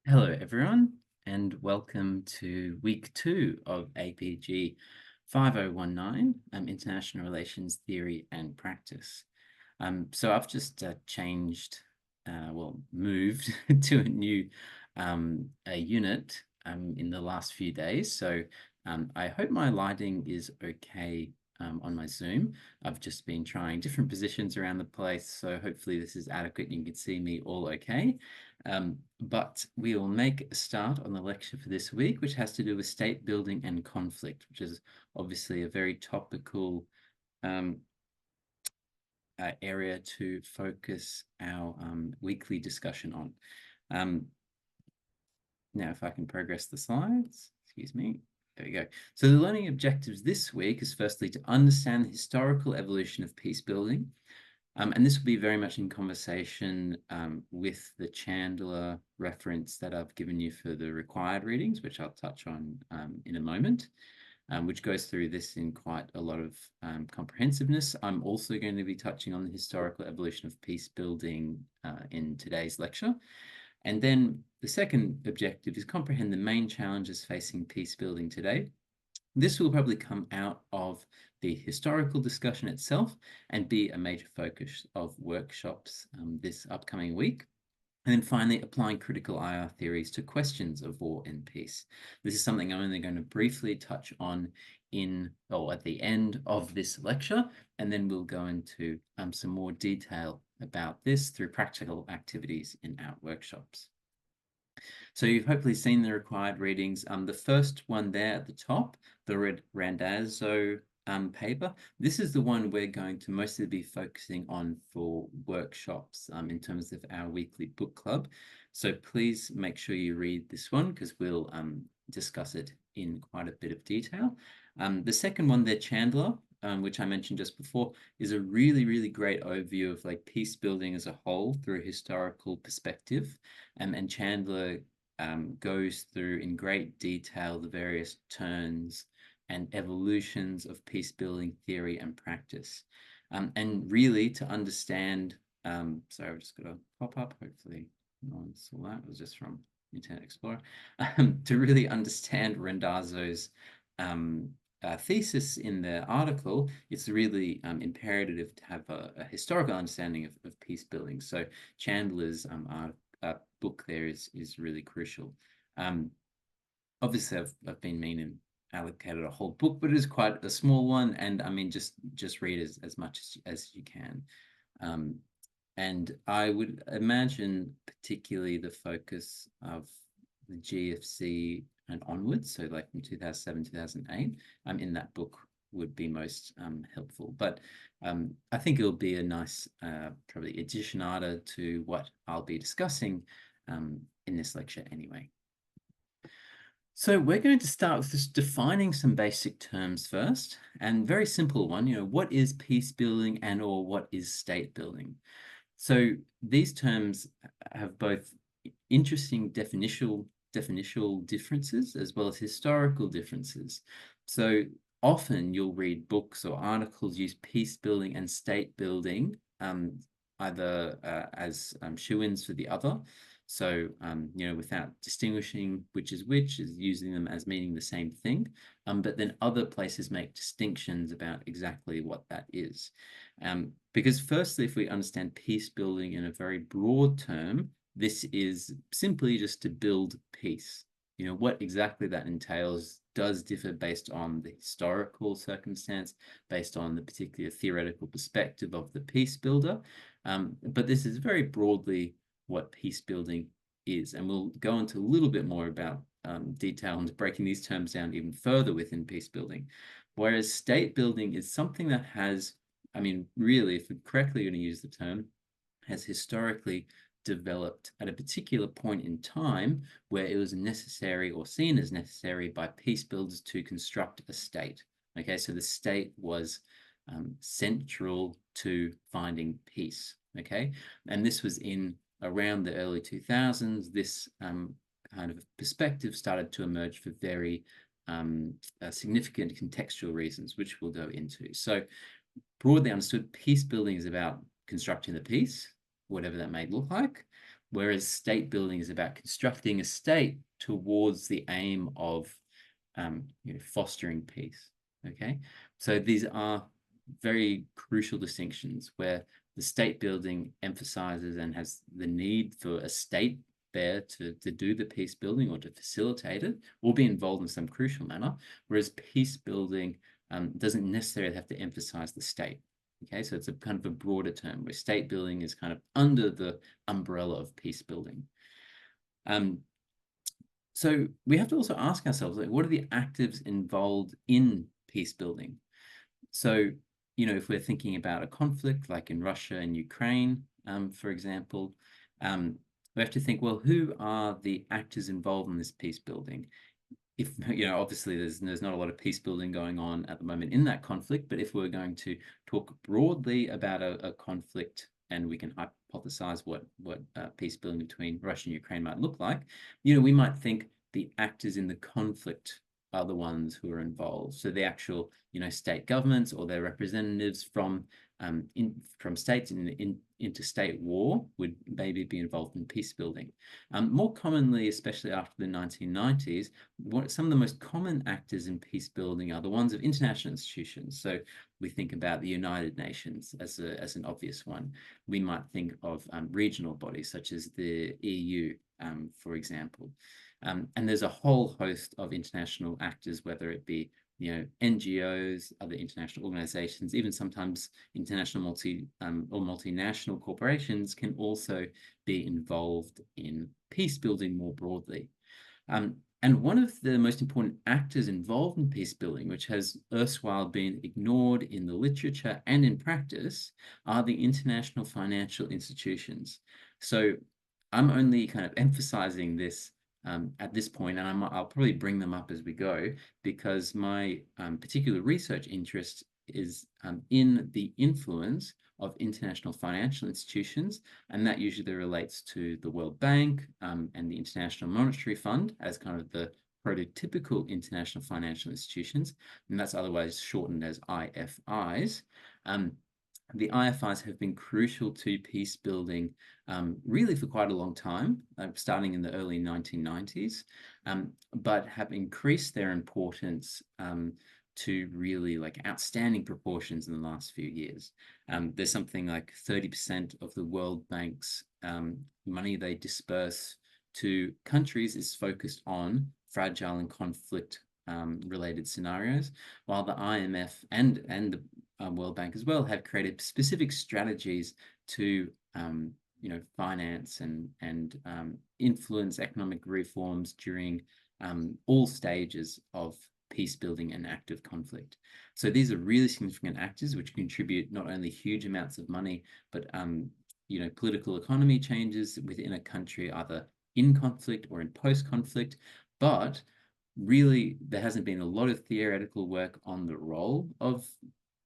Hello, everyone, and welcome to week 2 of APG 5019, International Relations Theory and Practice. So I've just moved to a new a unit in the last few days. So I hope my lighting is okay on my Zoom. I've just been trying different positions around the place, so hopefully this is adequate and you can see me all okay. But we will make a start on the lecture for this week, which has to do with state building and conflict, which is obviously a very topical area to focus our weekly discussion on. Now, if I can progress the slides, excuse me. There we go. So the learning objectives this week is firstly to understand the historical evolution of peace building. And this will be very much in conversation with the Chandler reference that I've given you for the required readings, which I'll touch on in a moment, which goes through this in quite a lot of comprehensiveness. I'm also going to be touching on the historical evolution of peace building in today's lecture. And then the second objective is comprehend the main challenges facing peace building today. This will probably come out of the historical discussion itself and be a major focus of workshops this upcoming week. And then finally, applying critical IR theories to questions of war and peace. This is something I'm only going to briefly touch on at the end of this lecture, and then we'll go into some more detail about this through practical activities in our workshops. So you've hopefully seen the required readings. The first one there at the top, the Randazzo paper, this is the one we're going to mostly be focusing on for workshops in terms of our weekly book club. So please make sure you read this one because we'll discuss it in quite a bit of detail. The second one there, Chandler, which I mentioned just before, is a really, really great overview of like peace building as a whole through a historical perspective. And Chandler goes through in great detail the various turns and evolutions of peace building theory and practice. And really to understand, sorry, I've just got a pop up, hopefully no one saw that, it was just from Internet Explorer, to really understand Randazzo's thesis in the article, it's really imperative to have a historical understanding of peace building. So Chandler's book there is really crucial. Obviously, I've been mean and allocated a whole book, but it is quite a small one, and I mean just read as much as you can. And I would imagine particularly the focus of the GFC and onwards, so like from 2007, 2008, in that book would be most helpful. But I think it'll be a nice probably additionata to what I'll be discussing in this lecture anyway. So we're going to start with just defining some basic terms first, and very simple one, what is peace building and or what is state building? So these terms have both interesting definitional differences as well as historical differences. So often you'll read books or articles use peace building and state building either as shoe-ins for the other. So, without distinguishing which is using them as meaning the same thing. But then other places make distinctions about exactly what that is. Because firstly, if we understand peace building in a very broad term, this is simply just to build peace. What exactly that entails does differ based on the historical circumstance, based on the particular theoretical perspective of the peace builder. But this is very broadly what peace building is. And we'll go into a little bit more about detail and breaking these terms down even further within peace building. Whereas state building is something that has, really, if we're correctly going to use the term, has historically developed at a particular point in time where it was necessary or seen as necessary by peace builders to construct a state. Okay, so the state was central to finding peace. Okay, and this was in around the early 2000s. This kind of perspective started to emerge for very significant contextual reasons, which we'll go into. So broadly understood, peace building is about constructing the peace, whatever that may look like. whereas state building is about constructing a state towards the aim of fostering peace. Okay, so these are very crucial distinctions where the state building emphasizes and has the need for a state there to do the peace building or to facilitate it or be involved in some crucial manner, whereas peace building doesn't necessarily have to emphasize the state. Okay, so it's a kind of a broader term where state building is kind of under the umbrella of peace building. So we have to also ask ourselves, like, what are the actors involved in peace building? So, if we're thinking about a conflict like in Russia and Ukraine, for example, we have to think, well, who are the actors involved in this peace building? If, obviously there's not a lot of peace building going on at the moment in that conflict, but if we're going to talk broadly about a conflict and we can hypothesize what peace building between Russia and Ukraine might look like, we might think the actors in the conflict are the ones who are involved. So the actual, state governments or their representatives from states in interstate war would maybe be involved in peace building. More commonly, especially after the 1990s, some of the most common actors in peace building are the ones of international institutions. So we think about the United Nations as an obvious one. We might think of regional bodies such as the EU, for example. And there's a whole host of international actors, whether it be NGOs, other international organizations, even sometimes international or multinational corporations can also be involved in peace building more broadly. And one of the most important actors involved in peace building, which has erstwhile been ignored in the literature and in practice, are the international financial institutions. So I'm only kind of emphasizing this at this point, and I'll probably bring them up as we go, because my particular research interest is in the influence of international financial institutions, and that usually relates to the World Bank and the International Monetary Fund as kind of the prototypical international financial institutions, and that's otherwise shortened as IFIs. The IFIs have been crucial to peace building really for quite a long time, starting in the early 1990s, but have increased their importance to really outstanding proportions in the last few years. There's something like 30% of the World Bank's money they disperse to countries is focused on fragile and conflict related scenarios, while the IMF and the World Bank as well have created specific strategies to finance and influence economic reforms during all stages of peace building and active conflict. So these are really significant actors which contribute not only huge amounts of money, but political economy changes within a country, either in conflict or in post-conflict. But really, there hasn't been a lot of theoretical work on the role of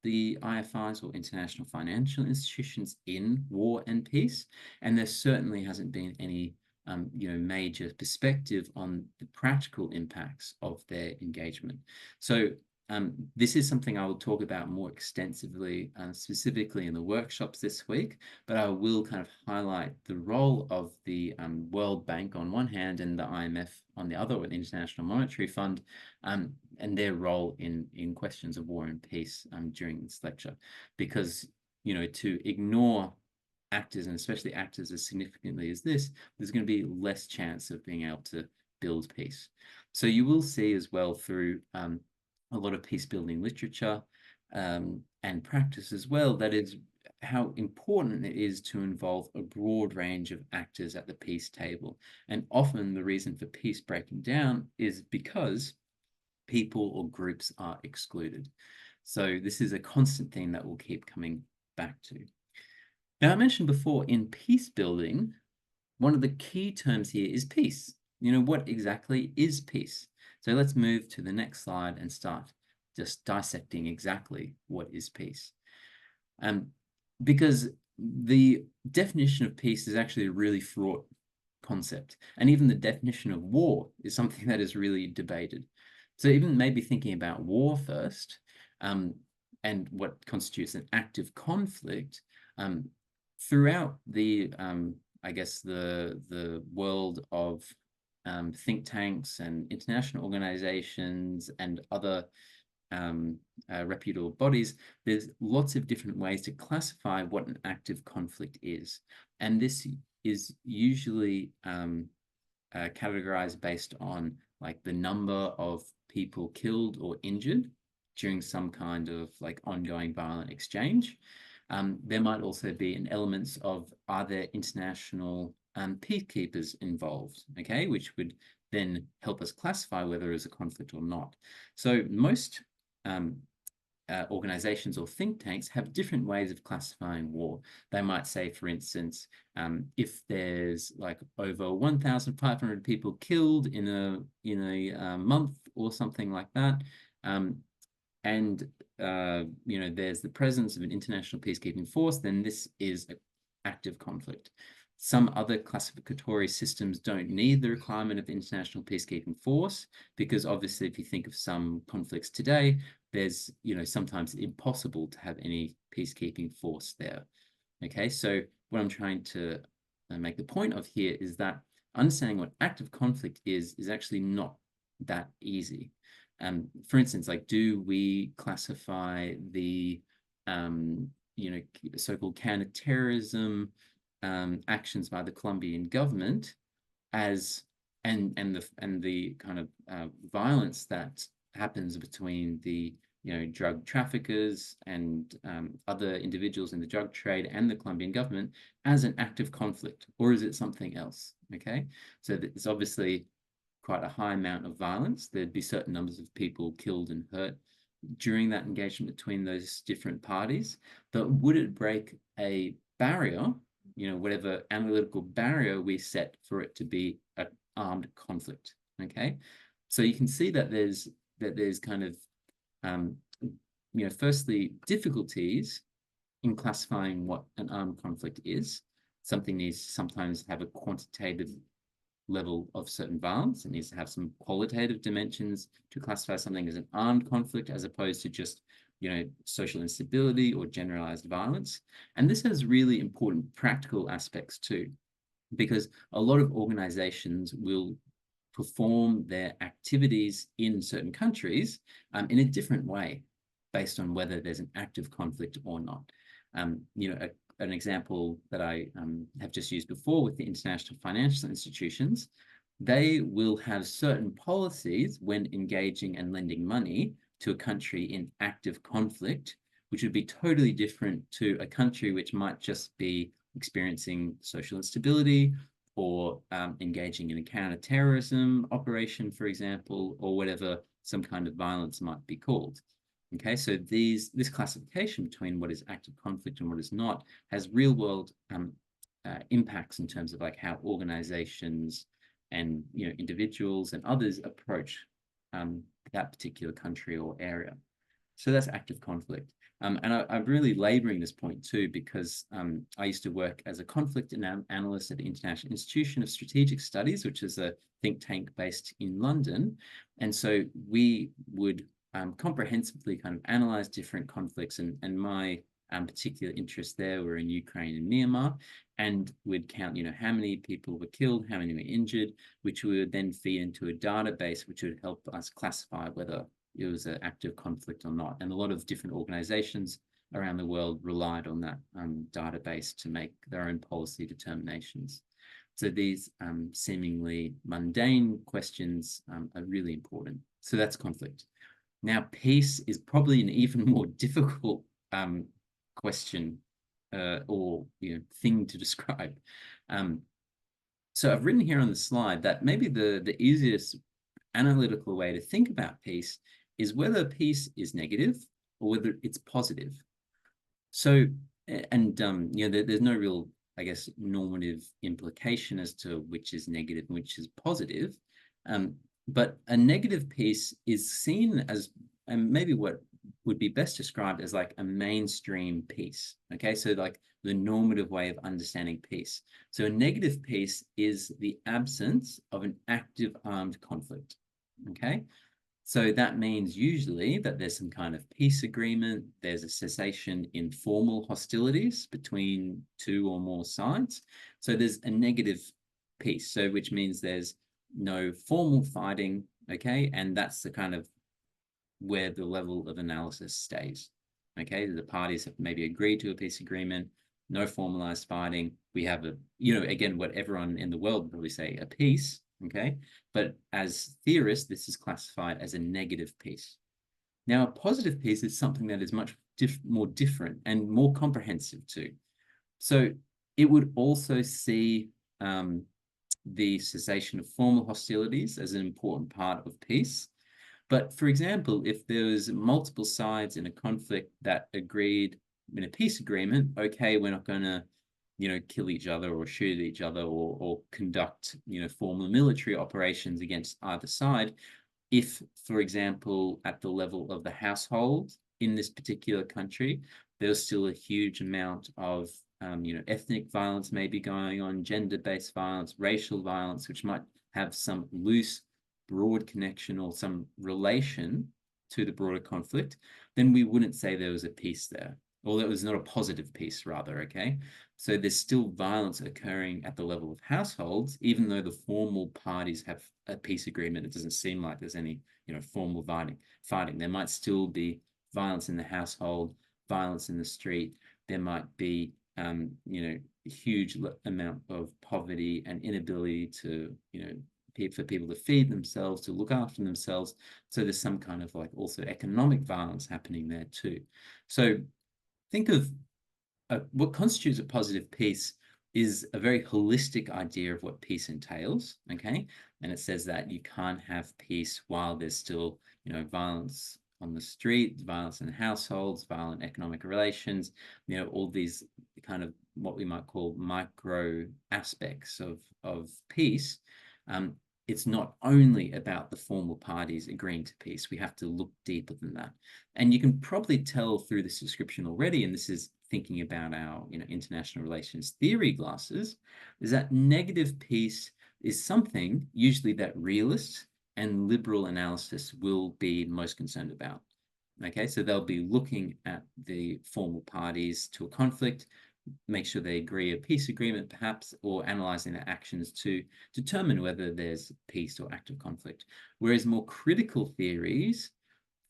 the IFIs or international financial institutions in war and peace, and there certainly hasn't been any major perspective on the practical impacts of their engagement. So this is something I will talk about more extensively, specifically in the workshops this week, but I will kind of highlight the role of the World Bank on one hand and the IMF on the other, with the International Monetary Fund, and their role in questions of war and peace during this lecture. Because, to ignore actors, and especially actors as significantly as this, there's going to be less chance of being able to build peace. So you will see as well through a lot of peace building literature and practice as well, that is how important it is to involve a broad range of actors at the peace table. And often the reason for peace breaking down is because people or groups are excluded. So this is a constant theme that we'll keep coming back to. Now, I mentioned before, in peace building, one of the key terms here is peace. What exactly is peace? So let's move to the next slide and start just dissecting exactly what is peace. Because the definition of peace is actually a really fraught concept. And even the definition of war is something that is really debated. So even maybe thinking about war first, and what constitutes an active conflict, throughout the I guess, the world of think tanks and international organizations and other reputable bodies, there's lots of different ways to classify what an active conflict is. And this is usually categorized based on like the number of people killed or injured during some kind of like ongoing violent exchange. There might also be an elements of, are there international peacekeepers involved, okay, which would then help us classify whether there's a conflict or not. So most organizations or think tanks have different ways of classifying war. They might say, for instance, if there's like over 1,500 people killed in a month or something like that, and there's the presence of an international peacekeeping force, then this is an active conflict. Some other classificatory systems don't need the requirement of international peacekeeping force, because obviously if you think of some conflicts today, there's, sometimes impossible to have any peacekeeping force there. Okay, so what I'm trying to make the point of here is that understanding what active conflict is actually not that easy. For instance, like, do we classify the so-called counterterrorism actions by the Colombian government as and the kind of violence that happens between the drug traffickers and other individuals in the drug trade and the Colombian government as an active conflict, or is it something else? Okay, so it's obviously quite a high amount of violence. There'd be certain numbers of people killed and hurt during that engagement between those different parties. But would it break a barrier, whatever analytical barrier we set for it to be an armed conflict? Okay, so you can see that there's kind of firstly, difficulties in classifying what an armed conflict is. Something needs to sometimes have a quantitative level of certain violence. It needs to have some qualitative dimensions to classify something as an armed conflict, as opposed to just social instability or generalized violence. And this has really important practical aspects too, because a lot of organizations will perform their activities in certain countries in a different way based on whether there's an active conflict or not. An example that I have just used before with the international financial institutions, they will have certain policies when engaging and lending money to a country in active conflict, which would be totally different to a country which might just be experiencing social instability or engaging in a counter-terrorism operation, for example, or whatever some kind of violence might be called. Okay, so this classification between what is active conflict and what is not has real-world impacts in terms of like how organizations and individuals and others approach that particular country or area. So that's active conflict. And I'm really laboring this point too, because I used to work as a conflict analyst at the International Institution of Strategic Studies, which is a think tank based in London. And so we would comprehensively kind of analyze different conflicts, and my particular interests there were in Ukraine and Myanmar, and we'd count, how many people were killed, how many were injured, which we would then feed into a database, which would help us classify whether it was an active conflict or not. And a lot of different organizations around the world relied on that database to make their own policy determinations. So these seemingly mundane questions are really important. So that's conflict. Now, peace is probably an even more difficult question or thing to describe. So I've written here on the slide that maybe the easiest analytical way to think about peace is whether peace is negative or whether it's positive. So, and there's no real, I guess, normative implication as to which is negative and which is positive. But a negative peace is seen as, and maybe what would be best described as like a mainstream peace. Okay, so like the normative way of understanding peace. So a negative peace is the absence of an active armed conflict. Okay, So that means usually that there's some kind of peace agreement, there's a cessation in formal hostilities between two or more sides. So there's a negative peace, so which means there's no formal fighting, okay? And that's the kind of where the level of analysis stays, okay? The parties have maybe agreed to a peace agreement, no formalized fighting. We have a, again, what everyone in the world would probably say, a peace, okay? But as theorists, this is classified as a negative peace. Now, a positive peace is something that is much more different and more comprehensive too. So it would also see the cessation of formal hostilities as an important part of peace. But for example, if there was multiple sides in a conflict that agreed in a peace agreement, okay, we're not going to, kill each other or shoot each other or conduct, formal military operations against either side. If, for example, at the level of the household in this particular country, there's still a huge amount of, ethnic violence maybe going on, gender-based violence, racial violence, which might have some loose, broad connection or some relation to the broader conflict, then we wouldn't say there was a peace there, or that was not a positive peace, rather, okay? So there's still violence occurring at the level of households, even though the formal parties have a peace agreement. It doesn't seem like there's any, formal fighting. There might still be violence in the household, violence in the street. There might be, a huge amount of poverty and inability to, for people to feed themselves, to look after themselves. So there's some kind of like also economic violence happening there too. So think of what constitutes a positive peace is a very holistic idea of what peace entails, okay? And it says that you can't have peace while there's still, violence on the street, violence in households, violent economic relations, all these kind of what we might call micro aspects of peace. It's not only about the formal parties agreeing to peace. We have to look deeper than that. And you can probably tell through this description already, and this is thinking about our international relations theory glasses, is that negative peace is something usually that realists and liberal analysis will be most concerned about. Okay, so they'll be looking at the formal parties to a conflict, make sure they agree a peace agreement perhaps, or analyzing their actions to determine whether there's peace or active conflict. Whereas more critical theories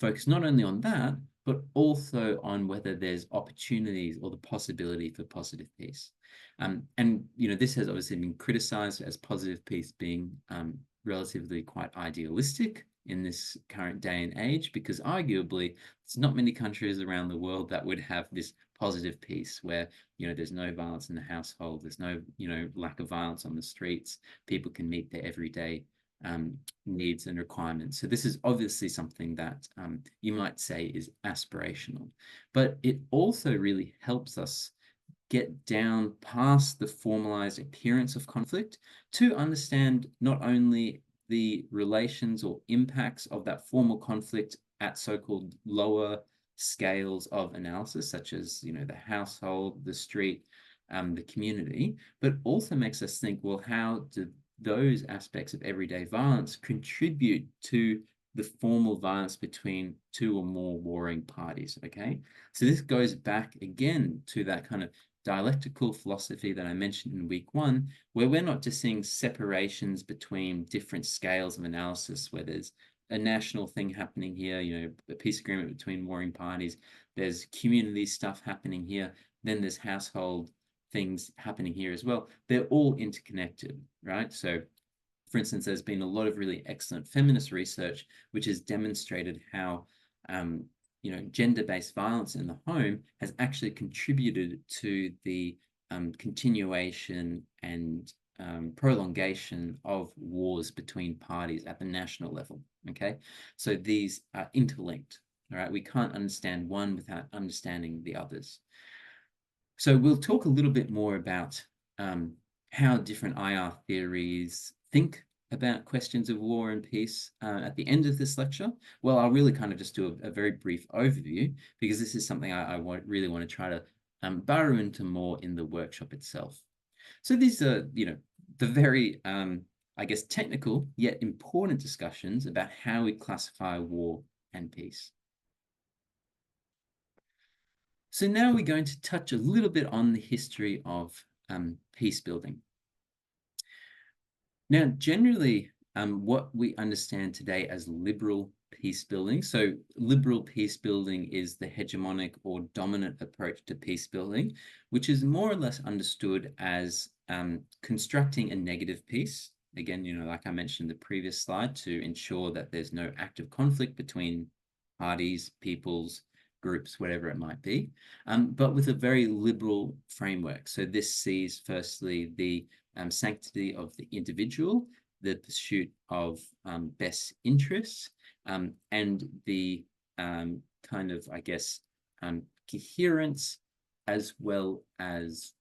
focus not only on that, but also on whether there's opportunities or the possibility for positive peace. And this has obviously been criticized as positive peace being relatively quite idealistic in this current day and age, because arguably there's not many countries around the world that would have this positive peace where there's no violence in the household, there's no lack of violence on the streets, people can meet their everyday needs and requirements. So this is obviously something that you might say is aspirational, but it also really helps us get down past the formalized appearance of conflict to understand not only the relations or impacts of that formal conflict at so-called lower scales of analysis, such as the household, the street, the community, but also makes us think, well, how do those aspects of everyday violence contribute to the formal violence between two or more warring parties, okay? So this goes back again to that kind of dialectical philosophy that I mentioned in week one, where we're not just seeing separations between different scales of analysis, where there's a national thing happening here, a peace agreement between warring parties, there's community stuff happening here, then there's household things happening here as well. They're all interconnected, right? So for instance, there's been a lot of really excellent feminist research which has demonstrated how gender-based violence in the home has actually contributed to the continuation and prolongation of wars between parties at the national level, okay? So these are interlinked, all right? We can't understand one without understanding the others. So we'll talk a little bit more about how different IR theories think about questions of war and peace at the end of this lecture. Well, I'll really kind of just do a very brief overview, because this is something I really want to try to burrow into more in the workshop itself. So these are, the very I guess, technical yet important discussions about how we classify war and peace. So now we're going to touch a little bit on the history of peace building. Now, generally, what we understand today as liberal peace building. So liberal peace building is the hegemonic or dominant approach to peace building, which is more or less understood as constructing a negative peace. Again, like I mentioned in the previous slide, to ensure that there's no active conflict between parties, peoples, groups, whatever it might be, but with a very liberal framework. So this sees firstly the sanctity of the individual, the pursuit of best interests, and the kind of, I guess, coherence as well as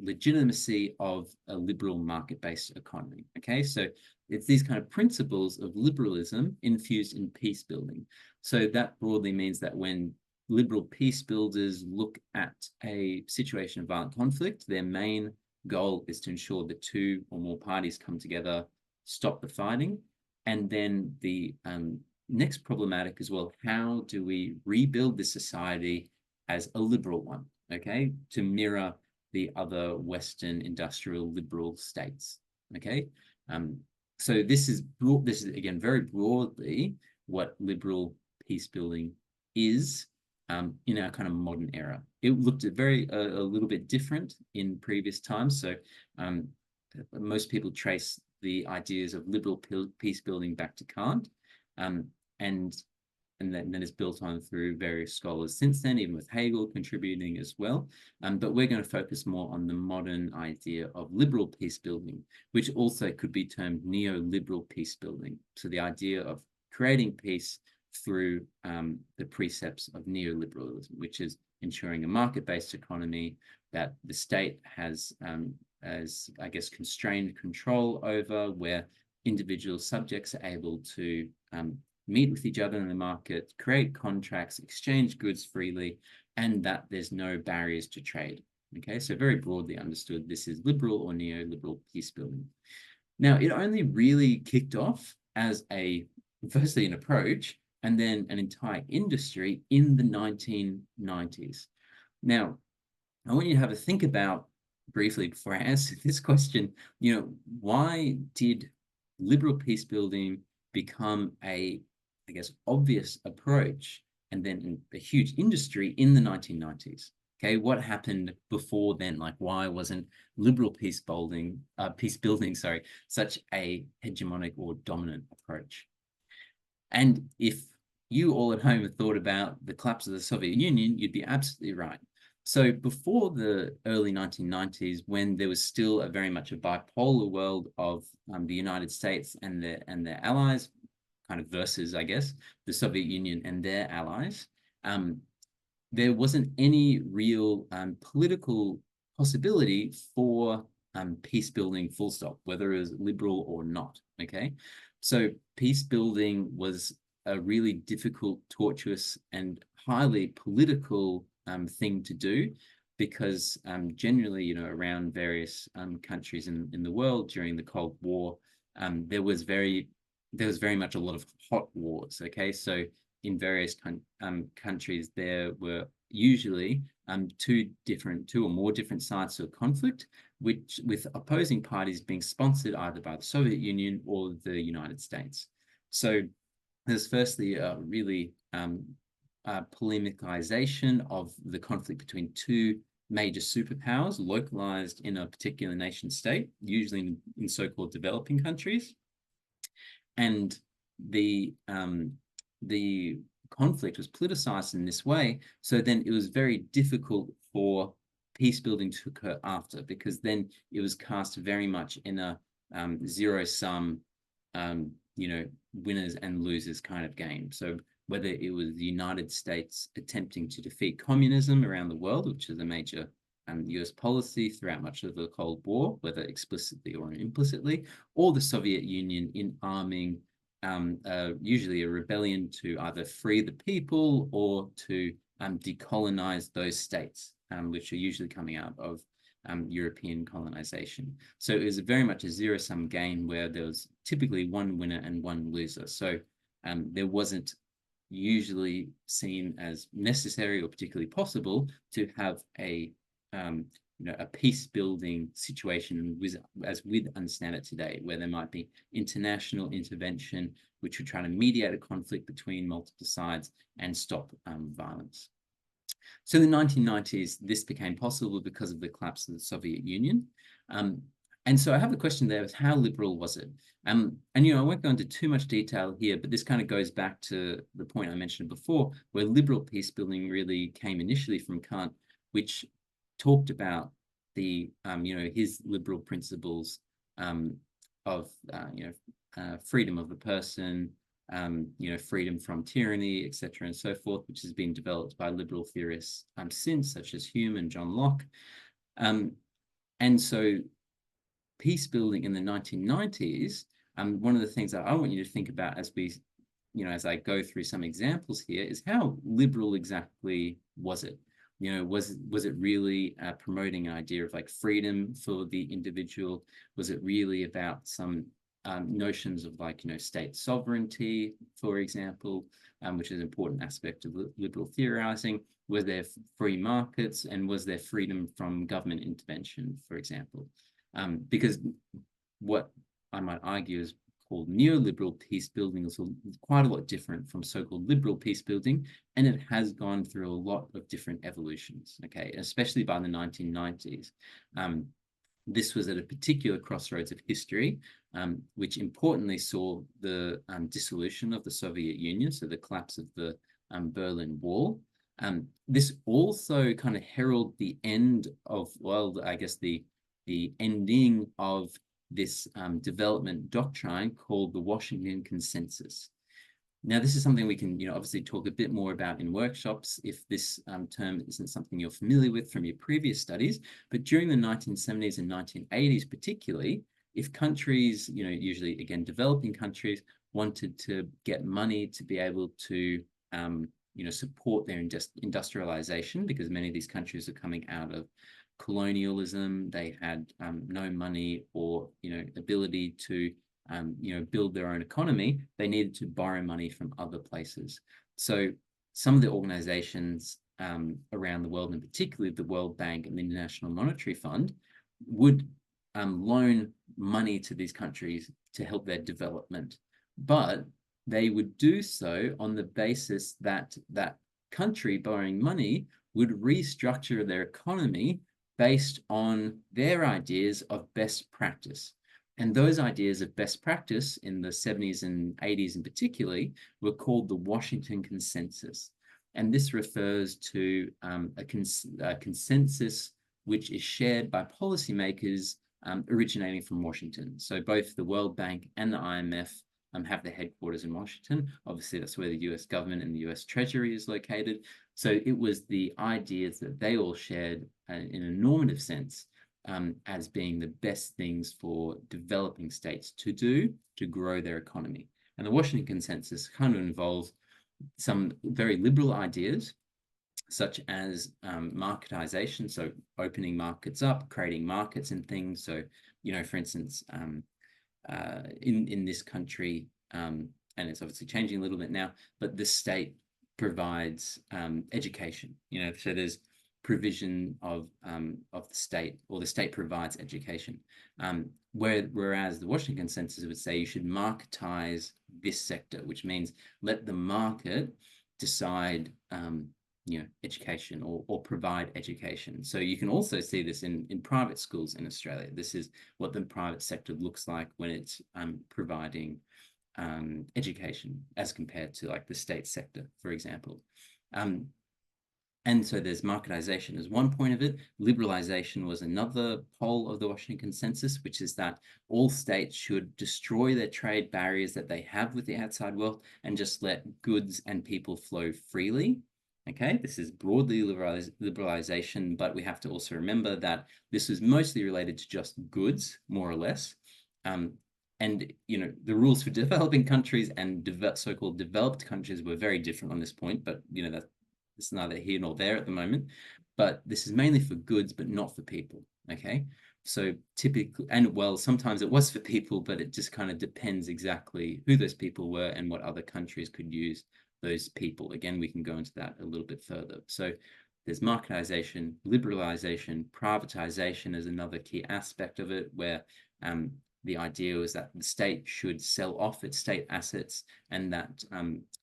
legitimacy of a liberal market-based economy. Okay, so it's these kind of principles of liberalism infused in peace building. So that broadly means that when liberal peace builders look at a situation of violent conflict, their main goal is to ensure that two or more parties come together, stop the fighting, and then the next problematic as well, how do we rebuild this society as a liberal one, okay, to mirror the other Western industrial liberal states, okay? So this is again very broadly what liberal peace building is in our kind of modern era. It looked a little bit different in previous times. So most people trace the ideas of liberal peace building back to Kant, and then it's built on through various scholars since then, even with Hegel contributing as well. But we're going to focus more on the modern idea of liberal peace building, which also could be termed neoliberal peace building. So the idea of creating peace through the precepts of neoliberalism, which is ensuring a market-based economy that the state has, as I guess, constrained control over, where individual subjects are able to meet with each other in the market, create contracts, exchange goods freely, and that there's no barriers to trade. Okay, so very broadly understood, this is liberal or neoliberal peace building. Now, it only really kicked off as firstly an approach, and then an entire industry in the 1990s. Now, I want you to have a think about briefly before I answer this question, why did liberal peace building become I guess, obvious approach and then a huge industry in the 1990s? Okay, what happened before then? Like, why wasn't liberal peace building, such a hegemonic or dominant approach? And if you all at home have thought about the collapse of the Soviet Union, you'd be absolutely right. So before the early 1990s, when there was still very much a bipolar world of the United States and their allies, kind of versus, I guess, the Soviet Union and their allies, there wasn't any real political possibility for peace building full stop, whether it was liberal or not, okay? So peace building was a really difficult, tortuous, and highly political thing to do, because generally, around various countries in the world during the Cold War, there was very much a lot of hot wars, okay? So in various countries, there were usually two or more different sides to a conflict, which with opposing parties being sponsored either by the Soviet Union or the United States. So there's firstly a really polemicization of the conflict between two major superpowers localized in a particular nation state, usually in so-called developing countries. And the conflict was politicized in this way, so then it was very difficult for peace building to occur after, because then it was cast very much in a zero-sum, winners and losers kind of game. So whether it was the United States attempting to defeat communism around the world, which is a major US policy throughout much of the Cold War, whether explicitly or implicitly, or the Soviet Union in arming usually a rebellion to either free the people or to decolonize those states, which are usually coming out of European colonization. So it was very much a zero-sum game where there was typically one winner and one loser. So there wasn't usually seen as necessary or particularly possible to have a a peace-building situation as we understand it today, where there might be international intervention, which would try to mediate a conflict between multiple sides and stop violence. So in the 1990s, this became possible because of the collapse of the Soviet Union. And so I have a question there: is how liberal was it? And I won't go into too much detail here, but this kind of goes back to the point I mentioned before, where liberal peace building really came initially from Kant, which talked about the his liberal principles of freedom of the person, freedom from tyranny, etc., and so forth, which has been developed by liberal theorists since, such as Hume and John Locke. And so peace building in the 1990s, one of the things that I want you to think about as we, as I go through some examples here, is how liberal exactly was it? Was it really promoting an idea of like freedom for the individual? Was it really about some notions of like, state sovereignty, for example, which is an important aspect of liberal theorizing? Was there free markets, and was there freedom from government intervention, for example? Because what I might argue is called neoliberal peace building is quite a lot different from so-called liberal peace building, and it has gone through a lot of different evolutions, okay, especially by the 1990s. This was at a particular crossroads of history, which importantly saw the dissolution of the Soviet Union, so the collapse of the Berlin Wall. This also kind of heralded the end of, well, I guess the ending of this development doctrine called the Washington Consensus. Now, this is something we can, obviously talk a bit more about in workshops if this term isn't something you're familiar with from your previous studies. But during the 1970s and 1980s, particularly, if countries, usually, again, developing countries, wanted to get money to be able to, support their industrialization, because many of these countries are coming out of colonialism, they had no money or, ability to build their own economy, they needed to borrow money from other places. So some of the organizations around the world, and particularly the World Bank and the International Monetary Fund, would loan money to these countries to help their development. But they would do so on the basis that that country borrowing money would restructure their economy based on their ideas of best practice. And those ideas of best practice in the 70s and 80s in particular were called the Washington Consensus. And this refers to a consensus which is shared by policymakers originating from Washington. So both the World Bank and the IMF have their headquarters in Washington. Obviously, that's where the US government and the US Treasury is located. So it was the ideas that they all shared in a normative sense as being the best things for developing states to do to grow their economy. And the Washington Consensus kind of involves some very liberal ideas, such as marketization, so opening markets up, creating markets and things. So, for instance, in this country, and it's obviously changing a little bit now, but the state provides education. So there's provision of the state, or the state provides education. Whereas the Washington Consensus would say you should marketize this sector, which means let the market decide education or provide education. So you can also see this in private schools in Australia. This is what the private sector looks like when it's providing education as compared to like the state sector, for example. And so there's marketization as one point of it. Liberalization was another pole of the Washington Consensus, which is that all states should destroy their trade barriers that they have with the outside world and just let goods and people flow freely. Okay, this is broadly liberalization, but we have to also remember that this is mostly related to just goods, more or less. And, the rules for developing countries and so-called developed countries were very different on this point, but, it's neither here nor there at the moment. But this is mainly for goods, but not for people. Okay, so typically, and well, sometimes it was for people, but it just kind of depends exactly who those people were and what other countries could use those people. Again, we can go into that a little bit further. So there's marketization, liberalization, privatization is another key aspect of it, where the idea was that the state should sell off its state assets, and that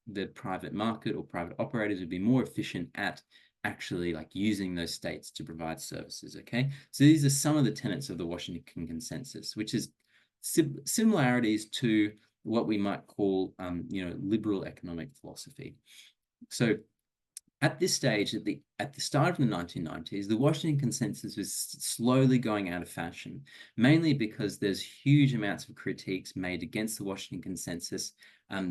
the private market or private operators would be more efficient at actually like using those states to provide services. Okay, so these are some of the tenets of the Washington Consensus, which is similarities to what we might call liberal economic philosophy. So at this stage, at the start of the 1990s, the Washington Consensus was slowly going out of fashion, mainly because there's huge amounts of critiques made against the Washington Consensus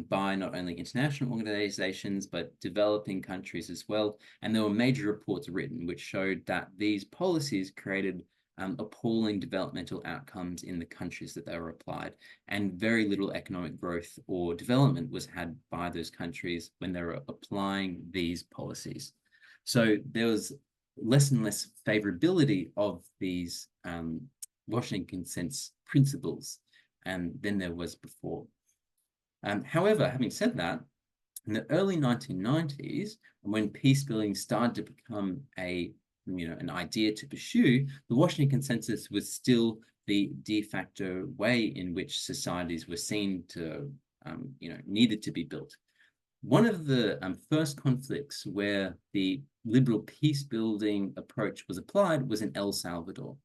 by not only international organizations, but developing countries as well. And there were major reports written which showed that these policies created appalling developmental outcomes in the countries that they were applied, and very little economic growth or development was had by those countries when they were applying these policies. So there was less and less favorability of these Washington Consensus principles than there was before. However, having said that, in the early 1990s, when peace building started to become an idea to pursue, the Washington Consensus was still the de facto way in which societies were seen to, needed to be built. One of the first conflicts where the liberal peace building approach was applied was in El Salvador.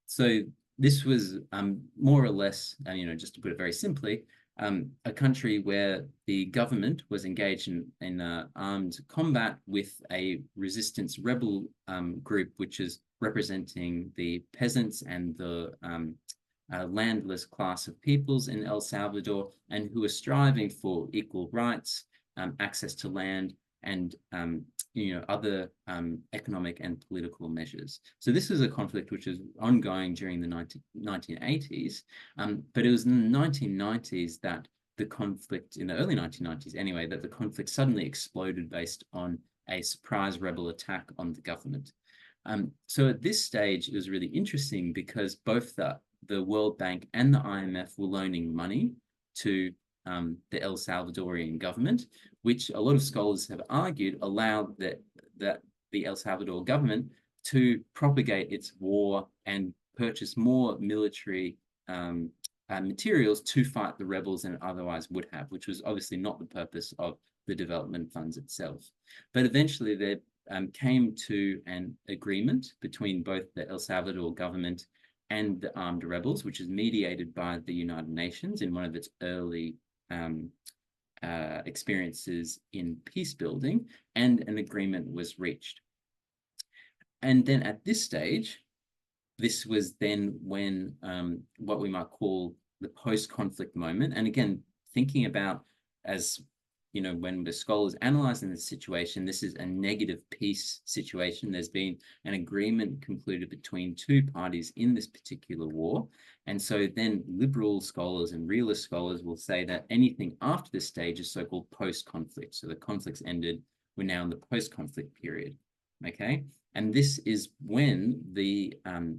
So this was more or less, just to put it very simply, a country where the government was engaged in armed combat with a resistance rebel group, which is representing the peasants and the landless class of peoples in El Salvador, and who are striving for equal rights, access to land, and other economic and political measures. So this is a conflict which was ongoing during the 1980s, but it was in the 1990s that the conflict, in the early 1990s anyway, that the conflict suddenly exploded based on a surprise rebel attack on the government. So at this stage, it was really interesting because both the World Bank and the IMF were loaning money to the El Salvadorian government, which a lot of scholars have argued allowed that the El Salvador government to propagate its war and purchase more military materials to fight the rebels than it otherwise would have, which was obviously not the purpose of the development funds itself. But eventually there came to an agreement between both the El Salvador government and the armed rebels, which is mediated by the United Nations in one of its early experiences in peace building, and an agreement was reached. And then at this stage, this was then when what we might call the post-conflict moment. And again, thinking about, as when the scholars analyzing this situation, this is a negative peace situation. There's been an agreement concluded between two parties in this particular war. And so then liberal scholars and realist scholars will say that anything after this stage is so-called post-conflict. So the conflict's ended, we're now in the post-conflict period, okay? And this is when the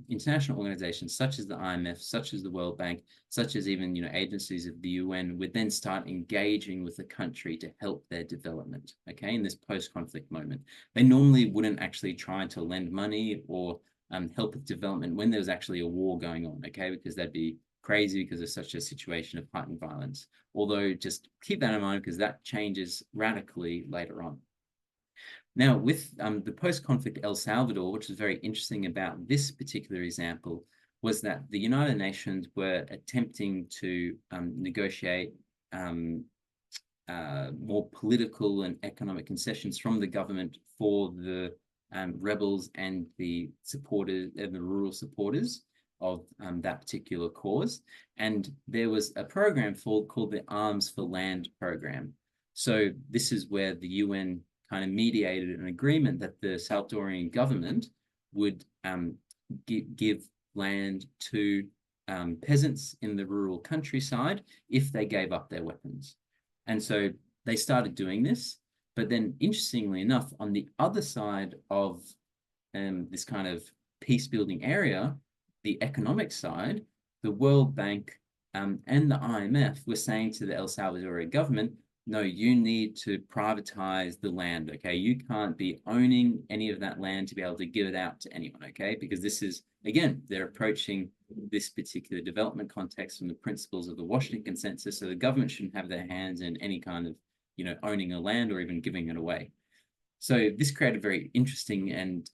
international organizations such as the IMF, such as the World Bank, such as even agencies of the UN would then start engaging with the country to help their development, okay, in this post-conflict moment. They normally wouldn't actually try to lend money or help with development when there was actually a war going on, okay, because that'd be crazy because of such a situation of heightened violence. Although just keep that in mind because that changes radically later on. Now, with the post-conflict El Salvador, which is very interesting about this particular example, was that the United Nations were attempting to negotiate more political and economic concessions from the government for the rebels and the supporters and the rural supporters of that particular cause. And there was a program called the Arms for Land program. So this is where the UN kind of mediated an agreement that the Salvadorian government would give land to peasants in the rural countryside if they gave up their weapons. And so they started doing this. But then, interestingly enough, on the other side of this kind of peace building area, the economic side, the World Bank and the IMF were saying to the El Salvadorian government, no, you need to privatize the land, okay? You can't be owning any of that land to be able to give it out to anyone, okay? Because this is, again, they're approaching this particular development context from the principles of the Washington Consensus, so the government shouldn't have their hands in any kind of, owning a land or even giving it away. So this created a very interesting and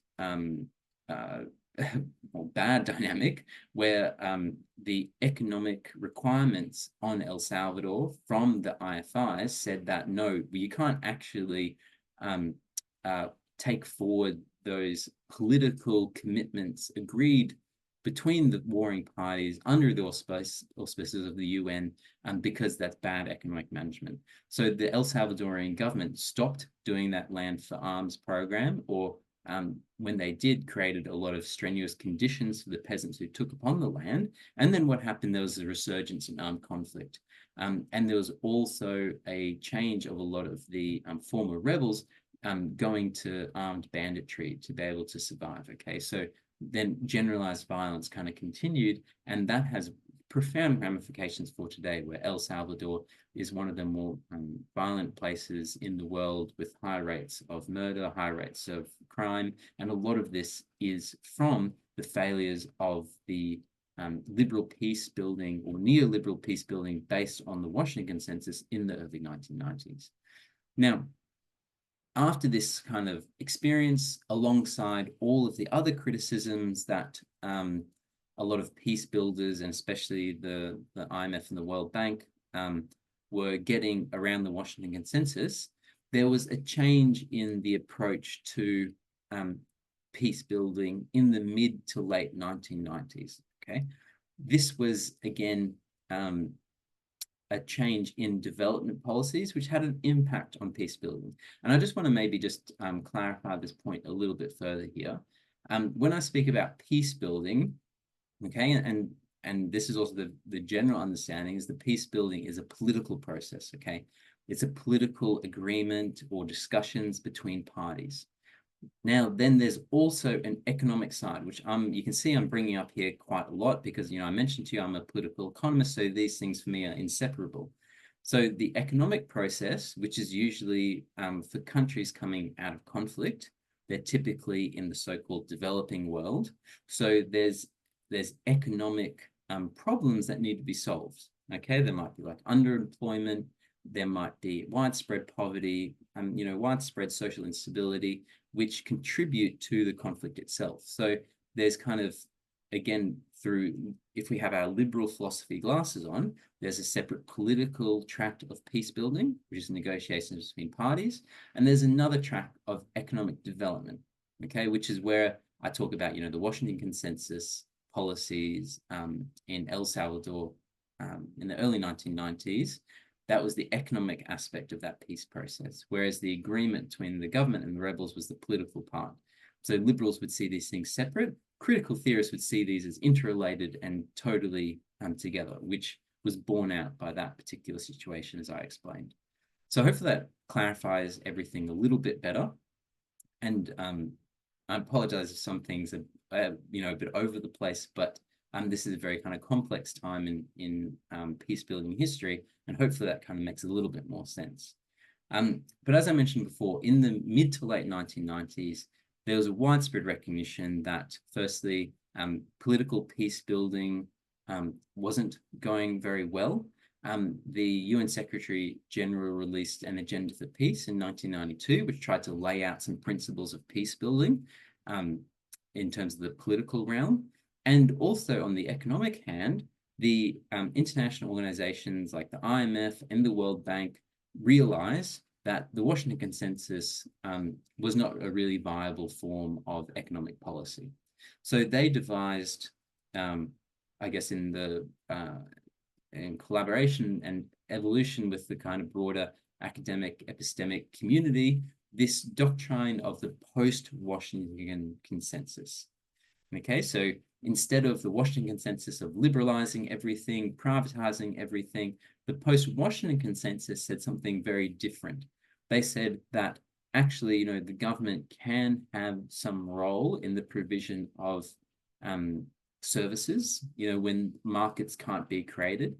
bad dynamic where the economic requirements on El Salvador from the IFIs said that no, you can't actually take forward those political commitments agreed between the warring parties under the auspices of the UN, because that's bad economic management. So the El Salvadorian government stopped doing that land for arms program, or when they did, created a lot of strenuous conditions for the peasants who took upon the land. And then what happened, there was a resurgence in armed conflict. And there was also a change of a lot of the former rebels going to armed banditry to be able to survive, okay? So then generalized violence kind of continued, and that has profound ramifications for today, where El Salvador is one of the more violent places in the world, with high rates of murder, high rates of crime, and a lot of this is from the failures of the liberal peace building or neoliberal peace building based on the Washington Consensus in the early 1990s. Now, after this kind of experience, alongside all of the other criticisms that a lot of peace builders, and especially the IMF and the World Bank, were getting around the Washington Consensus, there was a change in the approach to peace building in the mid to late 1990s, okay? This was, again, a change in development policies, which had an impact on peace building. And I just want to maybe just clarify this point a little bit further here. When I speak about peace building, okay, and this is also the general understanding, is that peace building is a political process, okay? It's a political agreement or discussions between parties. Now, then there's also an economic side, which you can see I'm bringing up here quite a lot because, I mentioned to you I'm a political economist, so these things for me are inseparable. So the economic process, which is usually for countries coming out of conflict, they're typically in the so-called developing world. So there's economic problems that need to be solved, okay? There might be like underemployment, there might be widespread poverty, widespread social instability, which contribute to the conflict itself. So there's kind of, again, if we have our liberal philosophy glasses on, there's a separate political track of peace building, which is negotiations between parties. And there's another track of economic development, okay, which is where I talk about, the Washington Consensus policies in El Salvador in the early 1990s. That was the economic aspect of that peace process, whereas the agreement between the government and the rebels was the political part. So liberals would see these things separate. Critical theorists would see these as interrelated and totally together, which was borne out by that particular situation, as I explained. So hopefully that clarifies everything a little bit better. And I apologize if some things are, a bit over the place, but this is a very kind of complex time in peace building history, and hopefully that kind of makes a little bit more sense. But as I mentioned before, in the mid to late 1990s, there was a widespread recognition that, firstly, political peace building wasn't going very well. The UN Secretary General released an Agenda for Peace in 1992, which tried to lay out some principles of peace building in terms of the political realm. And also on the economic hand, the international organizations like the IMF and the World Bank realized that the Washington Consensus was not a really viable form of economic policy. So they devised, I guess, in collaboration and evolution with the kind of broader academic epistemic community, this doctrine of the post-Washington Consensus. Okay, so instead of the Washington Consensus of liberalizing everything, privatizing everything, the post-Washington Consensus said something very different. They said that actually, the government can have some role in the provision of services, when markets can't be created.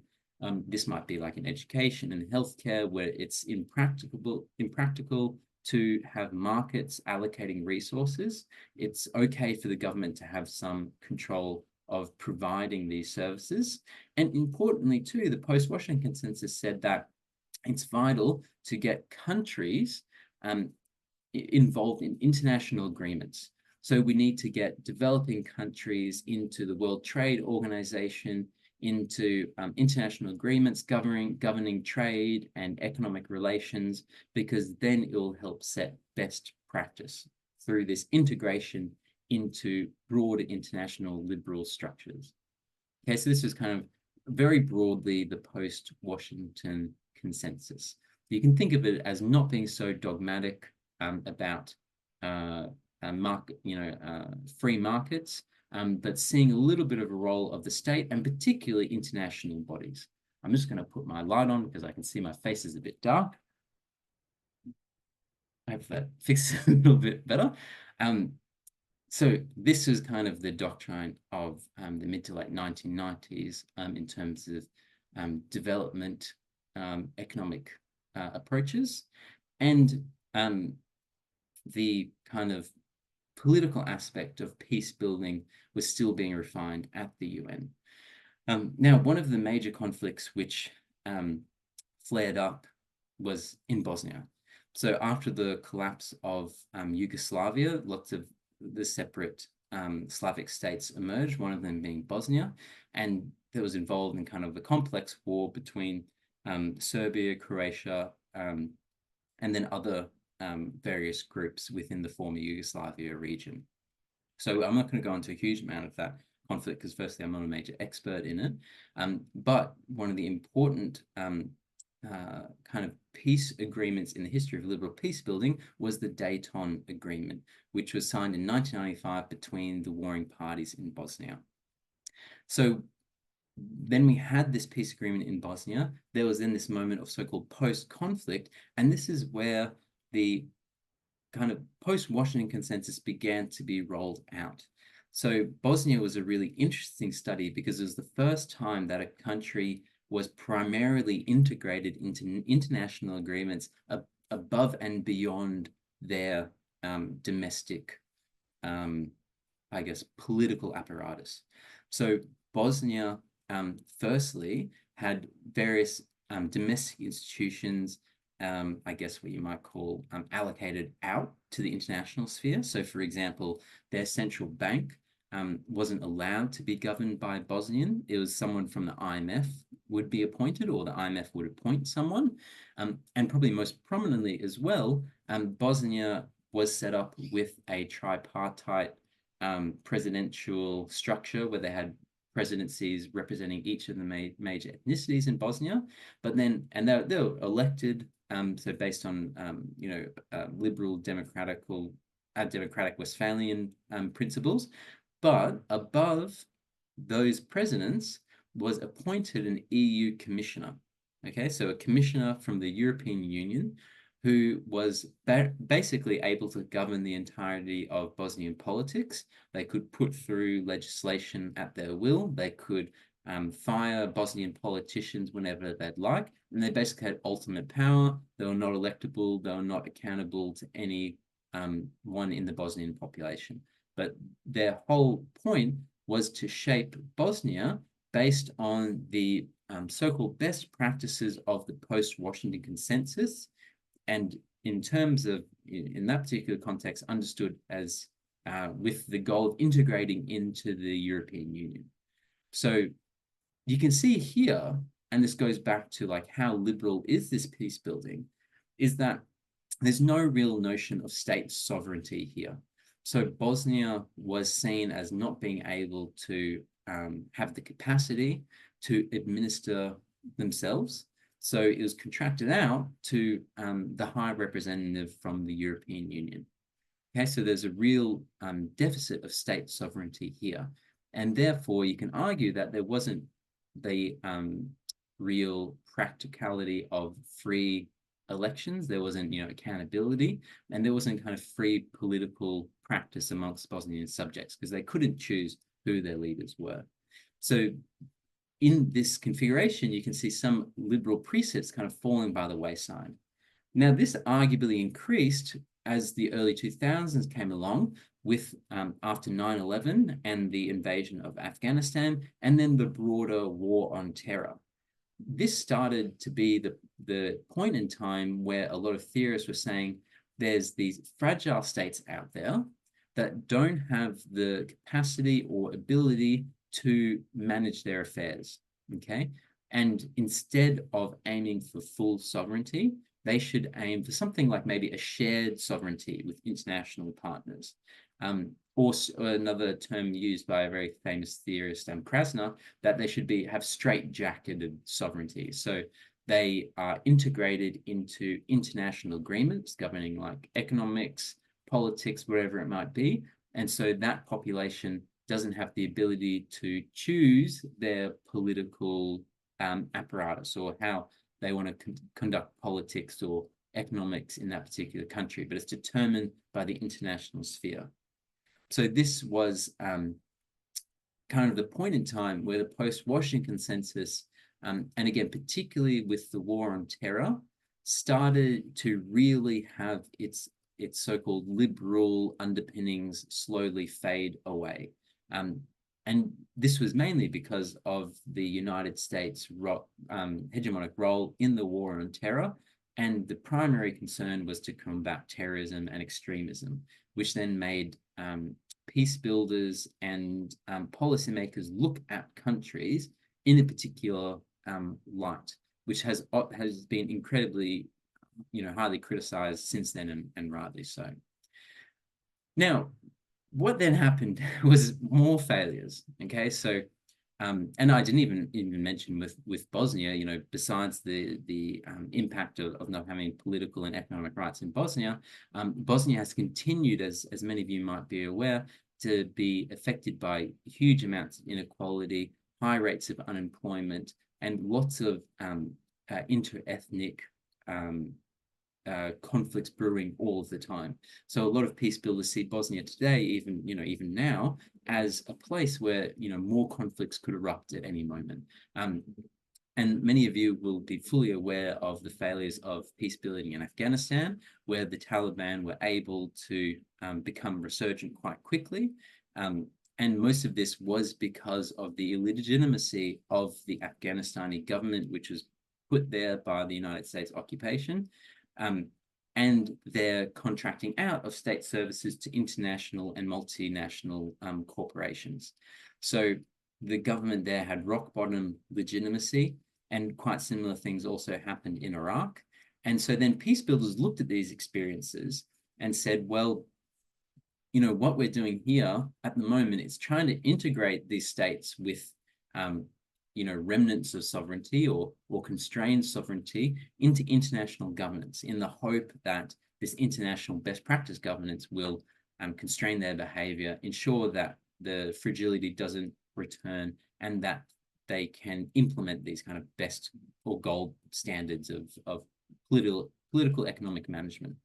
This might be like in education and healthcare, where it's impractical to have markets allocating resources. It's okay for the government to have some control of providing these services. And importantly, too, the post-Washington Consensus said that it's vital to get countries involved in international agreements. So we need to get developing countries into the World Trade Organization, into international agreements governing trade and economic relations, because then it will help set best practice through this integration into broader international liberal structures. Okay, so this is kind of very broadly the post-Washington Consensus. You can think of it as not being so dogmatic about free markets, but seeing a little bit of a role of the state and particularly international bodies. I'm just going to put my light on because I can see my face is a bit dark. I hope that fixes it a little bit better. So this is kind of the doctrine of the mid to late 1990s in terms of development economic approaches, and the kind of political aspect of peace building was still being refined at the UN. Now, one of the major conflicts which flared up was in Bosnia. So after the collapse of Yugoslavia, lots of the separate Slavic states emerged, one of them being Bosnia, and that was involved in kind of a complex war between Serbia, Croatia, and then other various groups within the former Yugoslavia region. So I'm not going to go into a huge amount of that conflict because firstly, I'm not a major expert in it. But one of the important kind of peace agreements in the history of liberal peace building was the Dayton Agreement, which was signed in 1995 between the warring parties in Bosnia. So then we had this peace agreement in Bosnia. There was then this moment of so-called post-conflict, and this is where the kind of post-Washington Consensus began to be rolled out. So Bosnia was a really interesting study because it was the first time that a country was primarily integrated into international agreements above and beyond their domestic, I guess, political apparatus. So Bosnia, firstly, had various domestic institutions, I guess what you might call allocated out to the international sphere. So, for example, their central bank wasn't allowed to be governed by Bosnian. It was someone from the IMF would be appointed, or the IMF would appoint someone. And probably most prominently as well, Bosnia was set up with a tripartite presidential structure where they had presidencies representing each of the major ethnicities in Bosnia, but then, and they were elected, so based on, liberal democratic Westphalian principles, but above those presidents was appointed an EU commissioner, okay? So a commissioner from the European Union who was basically able to govern the entirety of Bosnian politics. They could put through legislation at their will. They could fire Bosnian politicians whenever they'd like, and they basically had ultimate power. They were not electable. They were not accountable to any one in the Bosnian population. But their whole point was to shape Bosnia based on the so-called best practices of the post-Washington Consensus, and in terms of, in that particular context, understood as with the goal of integrating into the European Union. So you can see here, and this goes back to like how liberal is this peace building, is that there's no real notion of state sovereignty here. So Bosnia was seen as not being able to have the capacity to administer themselves. So it was contracted out to the High Representative from the European Union. Okay, so there's a real deficit of state sovereignty here. And therefore, you can argue that there wasn't the real practicality of free elections. There wasn't, accountability, and there wasn't kind of free political practice amongst Bosnian subjects because they couldn't choose who their leaders were. So in this configuration, you can see some liberal precepts kind of falling by the wayside. Now, this arguably increased as the early 2000s came along with after 9/11 and the invasion of Afghanistan, and then the broader war on terror. This started to be the point in time where a lot of theorists were saying there's these fragile states out there that don't have the capacity or ability to manage their affairs, okay? And instead of aiming for full sovereignty, they should aim for something like maybe a shared sovereignty with international partners. Or another term used by a very famous theorist, Krasner, that they should have straight-jacketed sovereignty. So they are integrated into international agreements governing like economics, politics, whatever it might be. And so that population doesn't have the ability to choose their political apparatus or how they want to conduct politics or economics in that particular country, but it's determined by the international sphere. So this was kind of the point in time where the post-Washington consensus, and again, particularly with the war on terror, started to really have its so-called liberal underpinnings slowly fade away. And this was mainly because of the United States hegemonic role in the war on terror. And the primary concern was to combat terrorism and extremism, which then made peace builders and policymakers look at countries in a particular light, which has been incredibly, highly criticized since then, and rightly so. Now, what then happened was more failures. Okay, so and I didn't even mention with Bosnia, besides the impact of not having political and economic rights in Bosnia, Bosnia has continued, as many of you might be aware, to be affected by huge amounts of inequality, high rates of unemployment, and lots of inter-ethnic conflicts brewing all of the time. So a lot of peace builders see Bosnia today, even now, as a place where more conflicts could erupt at any moment. And many of you will be fully aware of the failures of peace building in Afghanistan, where the Taliban were able to become resurgent quite quickly. And most of this was because of the illegitimacy of the Afghanistani government, which was put there by the United States occupation. And their contracting out of state services to international and multinational corporations. So the government there had rock bottom legitimacy, and quite similar things also happened in Iraq. And so then peace builders looked at these experiences and said, well, what we're doing here at the moment is trying to integrate these states with remnants of sovereignty or constrained sovereignty into international governance, in the hope that this international best practice governance will constrain their behavior, ensure that the fragility doesn't return, and that they can implement these kind of best or gold standards of political economic management.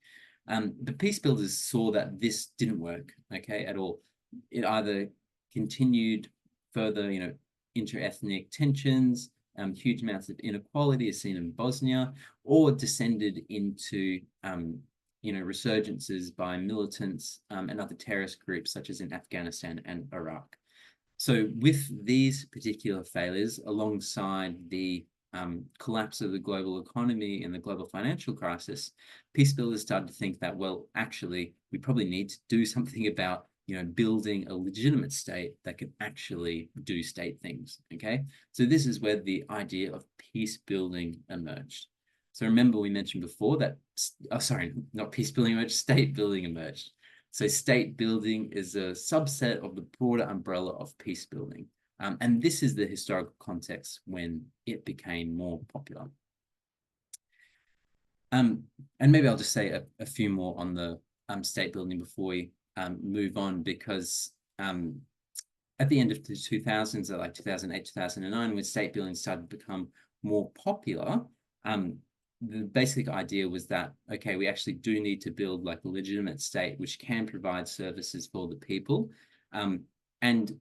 The peace builders saw that this didn't work, okay, at all. It either continued further, inter-ethnic tensions, huge amounts of inequality as seen in Bosnia, or descended into resurgences by militants and other terrorist groups such as in Afghanistan and Iraq. So with these particular failures, alongside the collapse of the global economy and the global financial crisis, peace builders started to think that, well, actually, we probably need to do something about building a legitimate state that can actually do state things, okay? So this is where the idea of peace building emerged. So remember, we mentioned before that, not peace building emerged, state building emerged. So state building is a subset of the broader umbrella of peace building. And this is the historical context when it became more popular. And maybe I'll just say a few more on the state building before we move on, because at the end of the 2000s, like 2008, 2009, when state building started to become more popular, the basic idea was that, okay, we actually do need to build like a legitimate state which can provide services for the people. And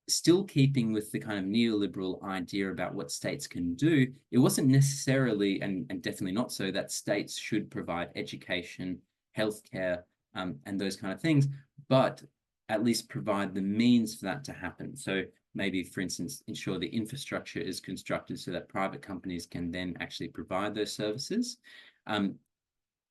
still keeping with the kind of neoliberal idea about what states can do, it wasn't necessarily, and definitely not so, that states should provide education, healthcare, and those kind of things, but at least provide the means for that to happen. So maybe, for instance, ensure the infrastructure is constructed so that private companies can then actually provide those services.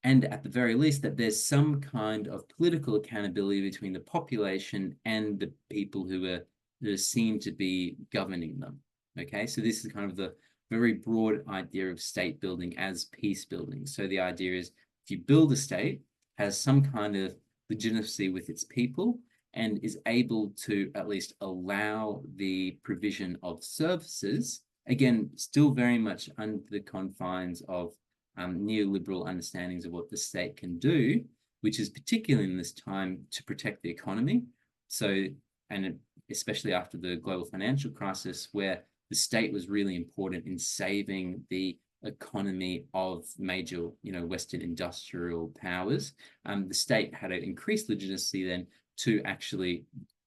And at the very least, that there's some kind of political accountability between the population and the people who are seen to be governing them. Okay, so this is kind of the very broad idea of state building as peace building. So the idea is, if you build a state, has some kind of legitimacy with its people and is able to at least allow the provision of services, again, still very much under the confines of neoliberal understandings of what the state can do, which is particularly in this time to protect the economy. So, and especially after the global financial crisis, where the state was really important in saving the economy of major, Western industrial powers, the state had an increased legitimacy then to actually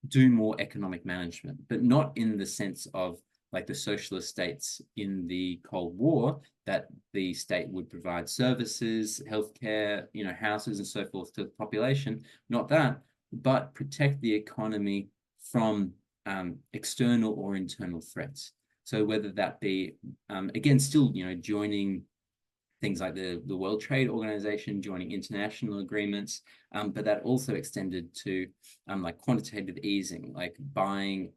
do more economic management, but not in the sense of like the socialist states in the Cold War, that the state would provide services, healthcare, houses and so forth to the population, not that, but protect the economy from external or internal threats. So whether that be, again, still, joining things like the World Trade Organization, joining international agreements, but that also extended to like quantitative easing, like buying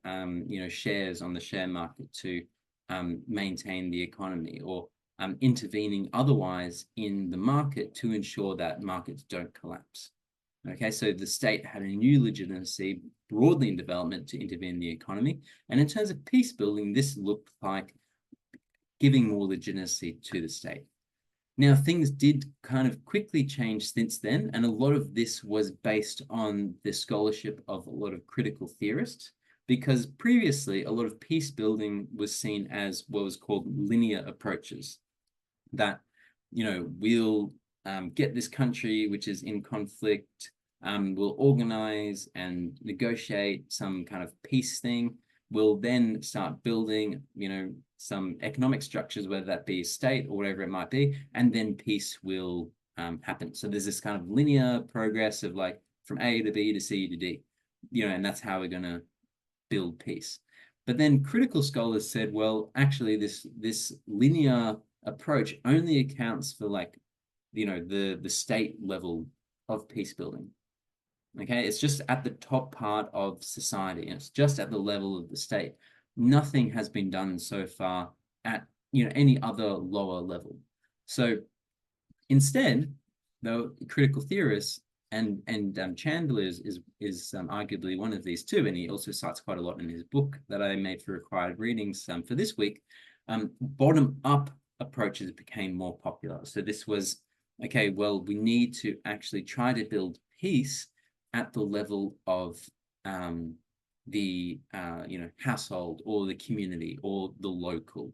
shares on the share market to maintain the economy, or intervening otherwise in the market to ensure that markets don't collapse. Okay, so the state had a new legitimacy broadly in development to intervene in the economy. And in terms of peace building, this looked like giving more legitimacy to the state. Now, things did kind of quickly change since then, and a lot of this was based on the scholarship of a lot of critical theorists, because previously a lot of peace building was seen as what was called linear approaches, that, we'll get this country which is in conflict, we'll organize and negotiate some kind of peace thing. We'll then start building, some economic structures, whether that be state or whatever it might be, and then peace will happen. So there's this kind of linear progress of like from A to B to C to D, and that's how we're going to build peace. But then critical scholars said, well, actually, this linear approach only accounts for like, the state level of peace building. Okay, it's just at the top part of society, and it's just at the level of the state. Nothing has been done so far at any other lower level. So instead, though, critical theorists and Chandler is arguably one of these too, and he also cites quite a lot in his book that I made for required readings for this week. Bottom-up approaches became more popular. So this was, okay, well, we need to actually try to build peace at the level of the household or the community or the local.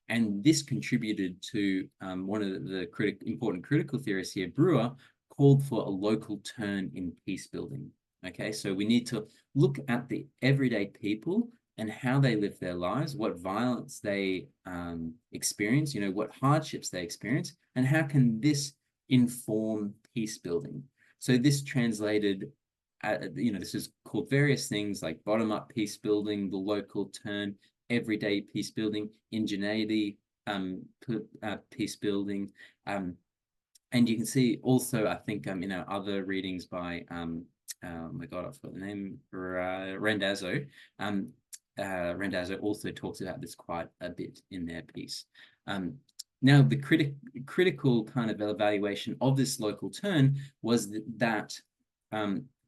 And this contributed to one of the important critical theorists here, Brewer, called for a local turn in peace building. Okay, so we need to look at the everyday people and how they live their lives, what violence they experience, what hardships they experience, and how can this inform peace building. So this translated, this is called various things like bottom-up peace building, the local turn, everyday peace building, ingenuity peace building. And you can see also, I think, other readings by, oh my God, I forgot the name, Randazzo. Randazzo also talks about this quite a bit in their piece. Now, the critical kind of evaluation of this local turn was that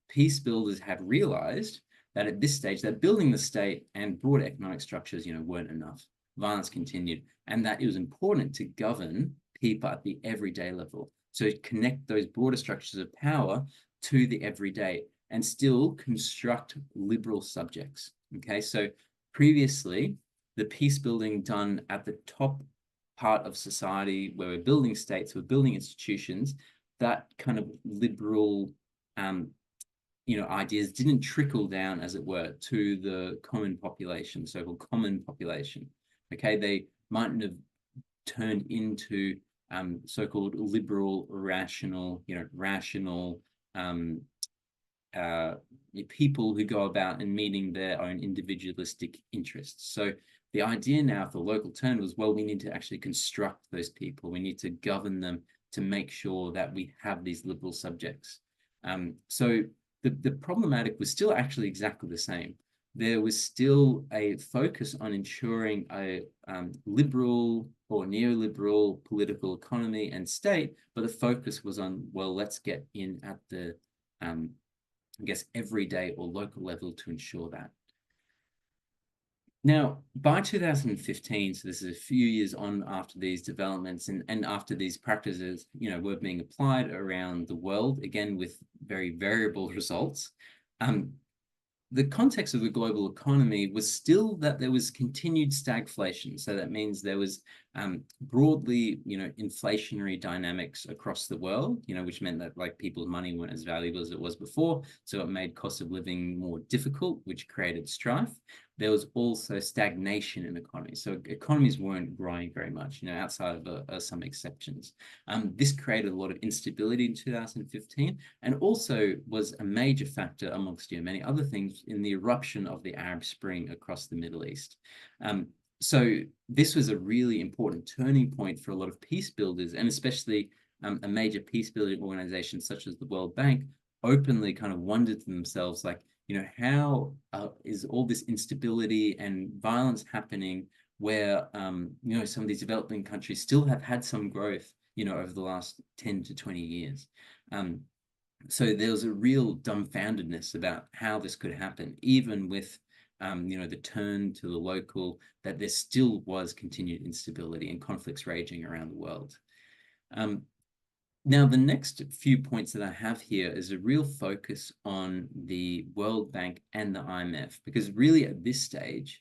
peace builders had realized that at this stage, that building the state and broader economic structures, weren't enough. Violence continued, and that it was important to govern people at the everyday level. So connect those broader structures of power to the everyday and still construct liberal subjects. Okay, so previously, the peace building done at the top part of society, where we're building states, we're building institutions, that kind of liberal ideas didn't trickle down, as it were, to the common population, so-called common population. Okay, they mightn't have turned into so-called liberal, rational, um, uh, people who go about and meeting their own individualistic interests. So the idea now for the local turn was, well, we need to actually construct those people. We need to govern them to make sure that we have these liberal subjects. So the problematic was still actually exactly the same. There was still a focus on ensuring a liberal or neoliberal political economy and state, but the focus was on, well, let's get in at the I guess, everyday or local level to ensure that. Now, by 2015, so this is a few years on after these developments and after these practices, were being applied around the world, again, with very variable results. The context of the global economy was still that there was continued stagflation. So that means there was broadly, inflationary dynamics across the world, which meant that like people's money weren't as valuable as it was before. So it made cost of living more difficult, which created strife. There was also stagnation in economies. So economies weren't growing very much, outside of some exceptions. This created a lot of instability in 2015 and also was a major factor amongst many other things in the eruption of the Arab Spring across the Middle East. So this was a really important turning point for a lot of peace builders, and especially a major peace building organization such as the World Bank openly kind of wondered to themselves, like, how is all this instability and violence happening where, some of these developing countries still have had some growth, over the last 10 to 20 years. So there was a real dumbfoundedness about how this could happen, even with, the turn to the local, that there still was continued instability and conflicts raging around the world. Now, the next few points that I have here is a real focus on the World Bank and the IMF, because really at this stage,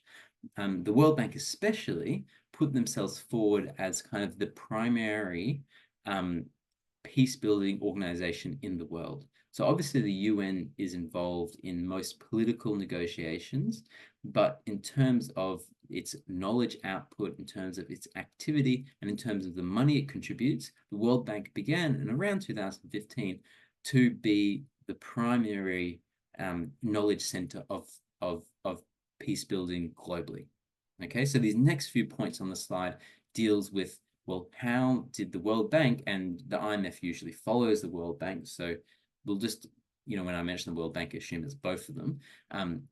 the World Bank especially put themselves forward as kind of the primary peace-building organization in the world. So obviously the UN is involved in most political negotiations, but in terms of its knowledge output, in terms of its activity, and in terms of the money it contributes, the World Bank began in around 2015 to be the primary knowledge center of peace building globally. Okay, so these next few points on the slide deals with, well, how did the World Bank, and the IMF usually follows the World Bank, so we'll just, when I mention the World Bank, assume it's both of them,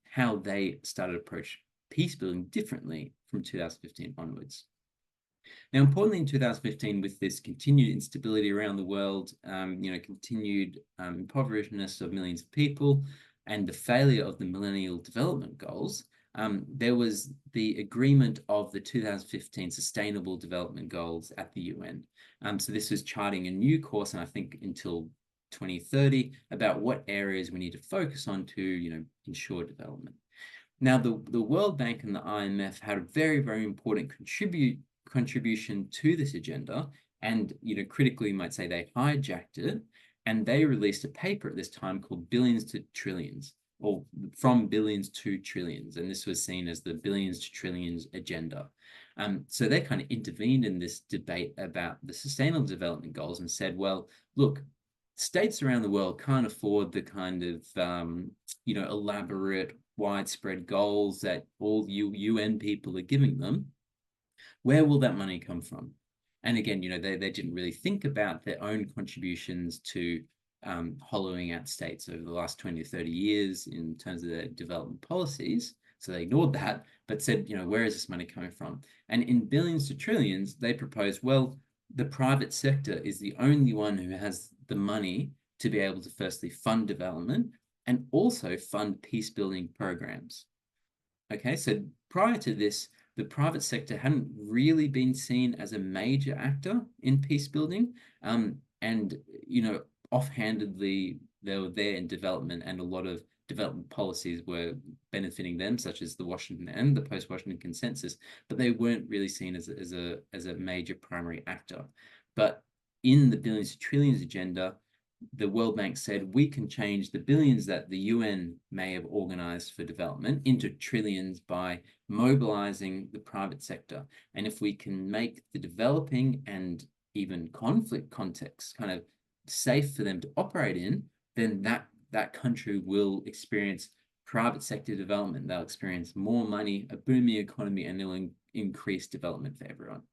how they started to approach peace building differently from 2015 onwards. Now, importantly, in 2015, with this continued instability around the world, continued impoverishedness of millions of people, and the failure of the Millennial Development Goals, there was the agreement of the 2015 Sustainable Development Goals at the UN. So this was charting a new course, and I think until 2030, about what areas we need to focus on to, ensure development. Now, the World Bank and the IMF had a very, very important contribution to this agenda, and, critically, you might say they hijacked it, and they released a paper at this time called Billions to Trillions, or From Billions to Trillions, and this was seen as the Billions to Trillions agenda. So they kind of intervened in this debate about the Sustainable Development Goals and said, well, look, states around the world can't afford the kind of, elaborate, widespread goals that all UN people are giving them. Where will that money come from? And again, they didn't really think about their own contributions to hollowing out states over the last 20 or 30 years in terms of their development policies. So they ignored that, but said, where is this money coming from? And in Billions to Trillions, they proposed, well, the private sector is the only one who has the money to be able to firstly fund development and also fund peace building programs. Okay, so prior to this, the private sector hadn't really been seen as a major actor in peace building. And, offhandedly, they were there in development, and a lot of development policies were benefiting them, such as the Washington and the post-Washington consensus, but they weren't really seen as a major primary actor. But in the Billions to Trillions agenda, the World Bank said we can change the billions that the UN may have organized for development into trillions by mobilizing the private sector. And if we can make the developing and even conflict context kind of safe for them to operate in, then that country will experience private sector development. They'll experience more money, a booming economy, and they'll increase development for everyone.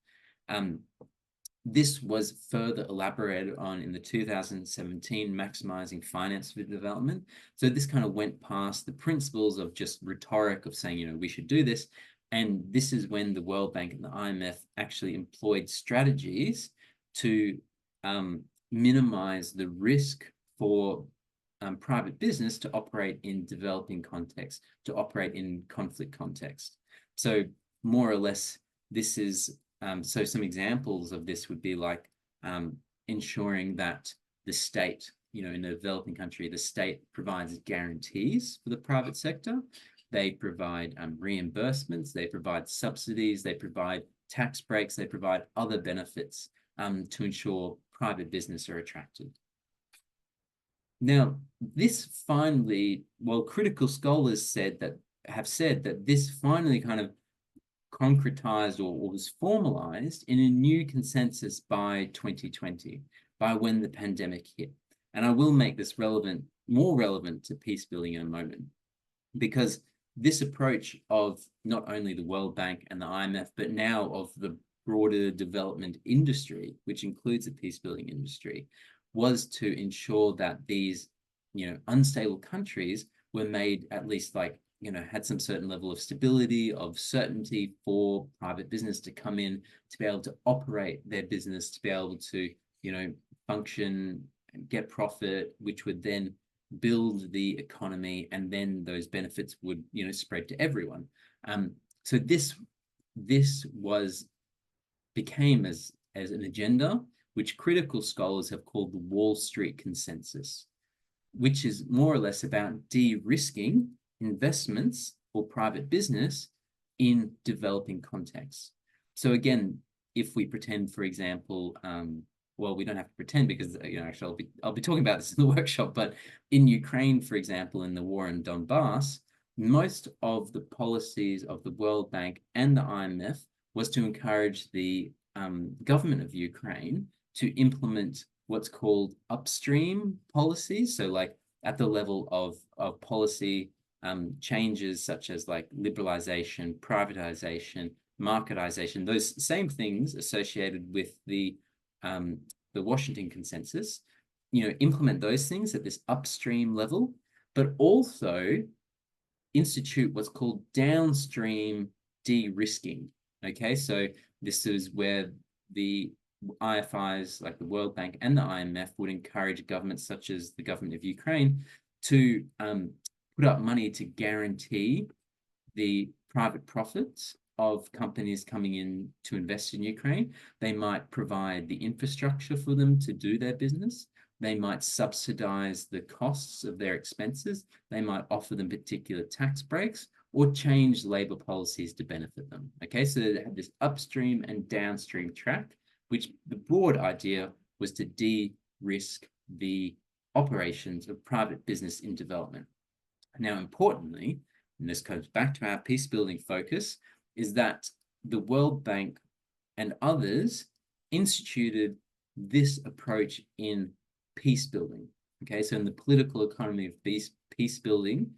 This was further elaborated on in the 2017 Maximizing Finance for Development. So this kind of went past the principles of just rhetoric of saying, you know, we should do this. And this is when the World Bank and the IMF actually employed strategies to minimize the risk for private business to operate in developing context, to operate in conflict context. So more or less, this is so some examples of this would be like ensuring that the state, you know, in a developing country, the state provides guarantees for the private sector. They provide reimbursements, they provide subsidies, they provide tax breaks, they provide other benefits to ensure private business are attracted. Now, this finally, well, critical scholars have said that this finally kind of concretized or was formalized in a new consensus by 2020, by when the pandemic hit. And I will make this more relevant to peace building in a moment, because this approach of not only the World Bank and the IMF, but now of the broader development industry, which includes the peace building industry, was to ensure that these, you know, unstable countries were made at least like, you know, had some certain level of stability, of certainty for private business to come in, to be able to operate their business, to be able to, you know, function and get profit, which would then build the economy, and then those benefits would, you know, spread to everyone. So this became as an agenda, which critical scholars have called the Wall Street Consensus, which is more or less about de-risking investments or private business in developing contexts. So again, if we pretend, for example, well, we don't have to pretend because, you know, actually I'll be talking about this in the workshop, but in Ukraine, for example, in the war in Donbass, most of the policies of the World Bank and the IMF was to encourage the government of Ukraine to implement what's called upstream policies. So like at the level of policy changes such as like liberalization, privatization, marketization, those same things associated with the Washington Consensus, you know, implement those things at this upstream level, but also institute what's called downstream de-risking. Okay, so this is where the IFIs like the World Bank and the IMF would encourage governments such as the government of Ukraine to put up money to guarantee the private profits of companies coming in to invest in Ukraine. They might provide the infrastructure for them to do their business. They might subsidize the costs of their expenses. They might offer them particular tax breaks or change labor policies to benefit them. Okay, so they have this upstream and downstream track, which the broad idea was to de-risk the operations of private business in development. Now, importantly, and this comes back to our peace building focus, is that the World Bank and others instituted this approach in peace building. Okay, so in the political economy of peace building,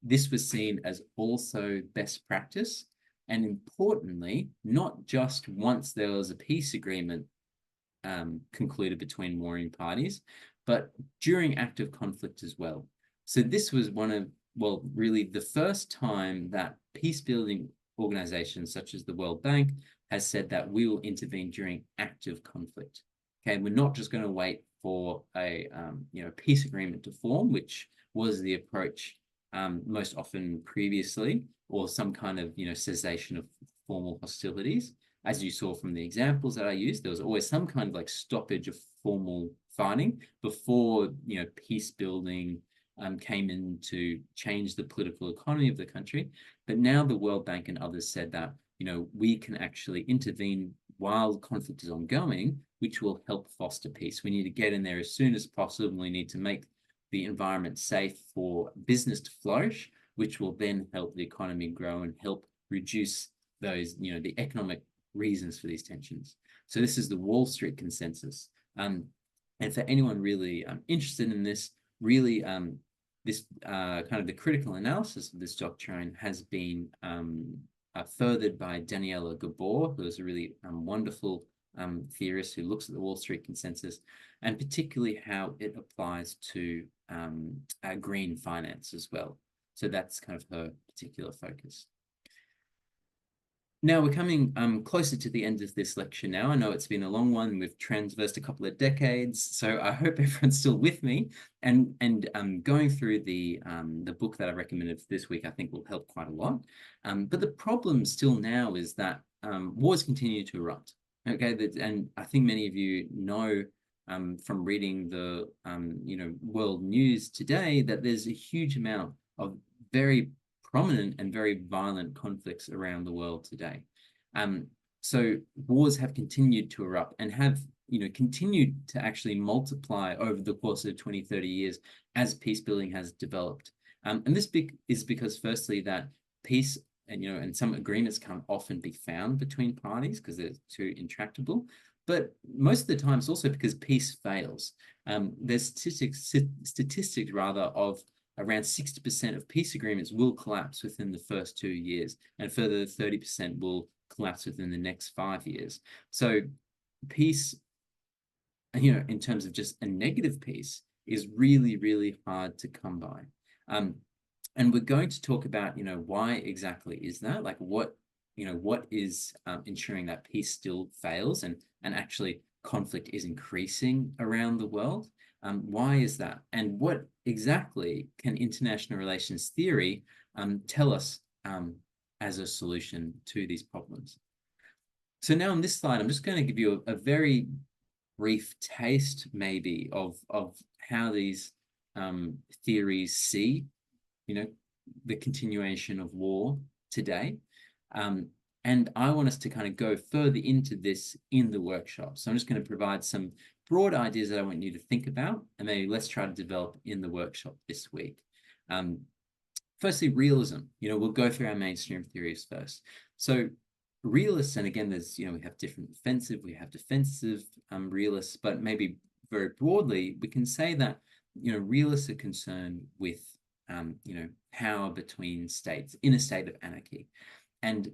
this was seen as also best practice, and importantly, not just once there was a peace agreement concluded between warring parties, but during active conflict as well. So this was one of, well, really the first time that peace building organizations such as the World Bank has said that we will intervene during active conflict. Okay, we're not just going to wait for a peace agreement to form, which was the approach most often previously, or some kind of cessation of formal hostilities. As you saw from the examples that I used, there was always some kind of like stoppage of formal fighting before peace building came in to change the political economy of the country. But now the World Bank and others said that we can actually intervene while the conflict is ongoing, which will help foster peace. We need to get in there as soon as possible. We need to make the environment safe for business to flourish, which will then help the economy grow and help reduce those, the economic reasons for these tensions. So this is the Wall Street consensus. And for anyone really interested in this, really this kind of the critical analysis of this doctrine has been furthered by Daniela Gabor, who is a really wonderful theorist who looks at the Wall Street consensus, and particularly how it applies to green finance as well. So that's kind of her particular focus. Now we're coming closer to the end of this lecture now. I know it's been a long one. We've transversed a couple of decades, so I hope everyone's still with me. And going through the book that I recommended for this week, I think will help quite a lot. But the problem still now is that wars continue to erupt. Okay, and I think many of you know from reading the world news today that there's a huge amount of very prominent and very violent conflicts around the world today. So wars have continued to erupt and have continued to actually multiply over the course of 20, 30 years as peace building has developed. And this is because firstly that peace and some agreements can't often be found between parties because they're too intractable. But most of the time it's also because peace fails. There's statistics rather of around 60% of peace agreements will collapse within the first 2 years, and further 30% will collapse within the next 5 years. So peace, in terms of just a negative peace, is really, really hard to come by. And we're going to talk about, why exactly is that? Like what is ensuring that peace still fails and actually conflict is increasing around the world? Why is that? And what exactly can international relations theory tell us as a solution to these problems? So now on this slide, I'm just going to give you a very brief taste maybe of how these theories see, the continuation of war today. And I want us to kind of go further into this in the workshop. So I'm just going to provide some broad ideas that I want you to think about, and maybe let's try to develop in the workshop this week. Firstly, realism. We'll go through our mainstream theories first. So realists, and again, there's, we have different offensive, we have defensive realists, but maybe very broadly, we can say that, realists are concerned with, power between states in a state of anarchy. And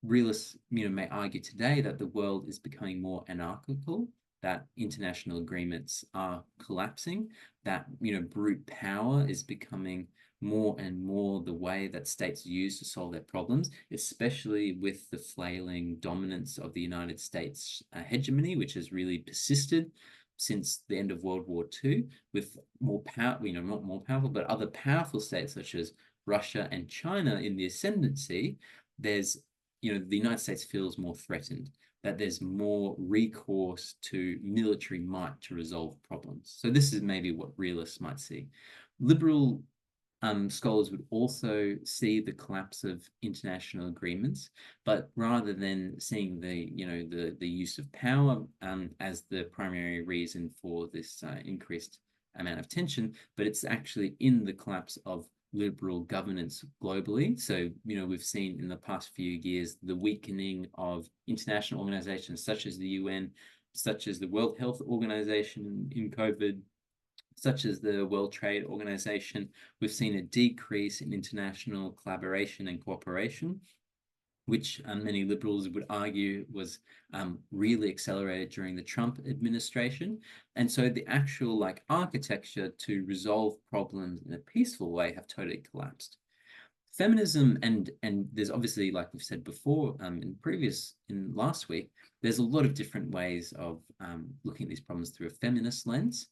realists, may argue today that the world is becoming more anarchical, that international agreements are collapsing, that, brute power is becoming more and more the way that states use to solve their problems, especially with the flailing dominance of the United States hegemony, which has really persisted since the end of World War II, with more power, not more powerful, but other powerful states such as Russia and China in the ascendancy. There's, the United States feels more threatened, that there's more recourse to military might to resolve problems. So this is maybe what realists might see. Liberal scholars would also see the collapse of international agreements, but rather than seeing the use of power as the primary reason for this increased amount of tension, but it's actually in the collapse of liberal governance globally. So, we've seen in the past few years the weakening of international organizations such as the UN, such as the World Health Organization in COVID, such as the World Trade Organization. We've seen a decrease in international collaboration and cooperation, which many liberals would argue was really accelerated during the Trump administration. And so the actual architecture to resolve problems in a peaceful way have totally collapsed. Feminism, and there's obviously, like we've said before in last week, there's a lot of different ways of looking at these problems through a feminist lens.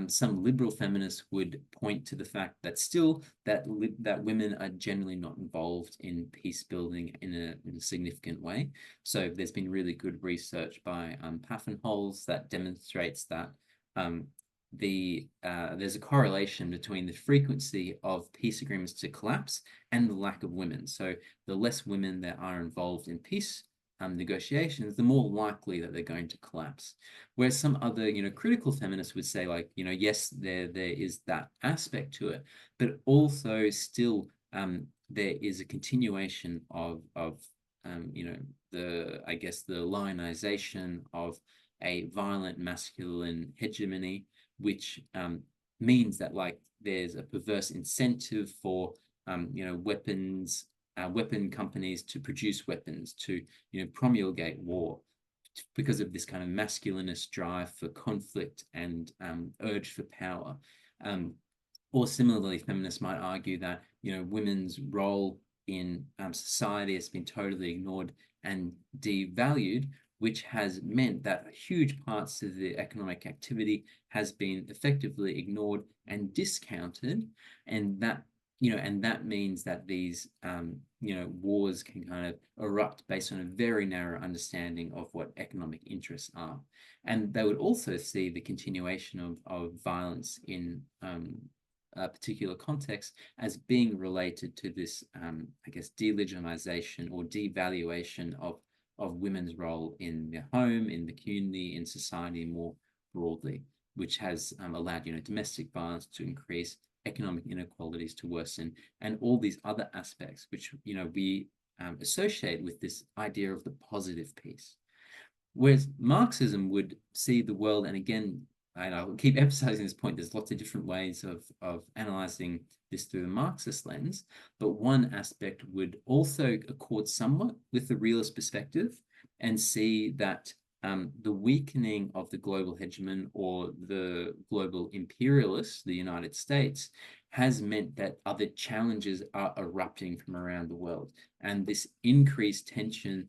Some liberal feminists would point to the fact that still that women are generally not involved in peace building in a significant way. So there's been really good research by Paffenholz that demonstrates that there's a correlation between the frequency of peace agreements to collapse and the lack of women. So the less women that are involved in peace negotiations, the more likely that they're going to collapse. Whereas some other, critical feminists would say, like, yes, there is that aspect to it, but also still there is a continuation of I guess the lionization of a violent masculine hegemony, which means that, like, there's a perverse incentive for weapon companies to produce weapons, to promulgate war, because of this kind of masculinist drive for conflict and urge for power. Or similarly, feminists might argue that women's role in society has been totally ignored and devalued, which has meant that huge parts of the economic activity has been effectively ignored and discounted, and that means that these wars can kind of erupt based on a very narrow understanding of what economic interests are. And they would also see the continuation of violence in a particular context as being related to this, I guess, delegitimization or devaluation of women's role in the home, in the community, in society more broadly, which has allowed domestic violence to increase, economic inequalities to worsen, and all these other aspects which we associate with this idea of the positive peace. Whereas Marxism would see the world, and again, and I'll keep emphasizing this point, there's lots of different ways of analyzing this through the Marxist lens, but one aspect would also accord somewhat with the realist perspective and see that the weakening of the global hegemon or the global imperialist, the United States, has meant that other challenges are erupting from around the world. And this increased tension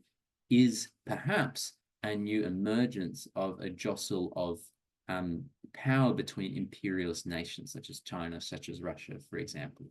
is perhaps a new emergence of a jostle of power between imperialist nations, such as China, such as Russia, for example.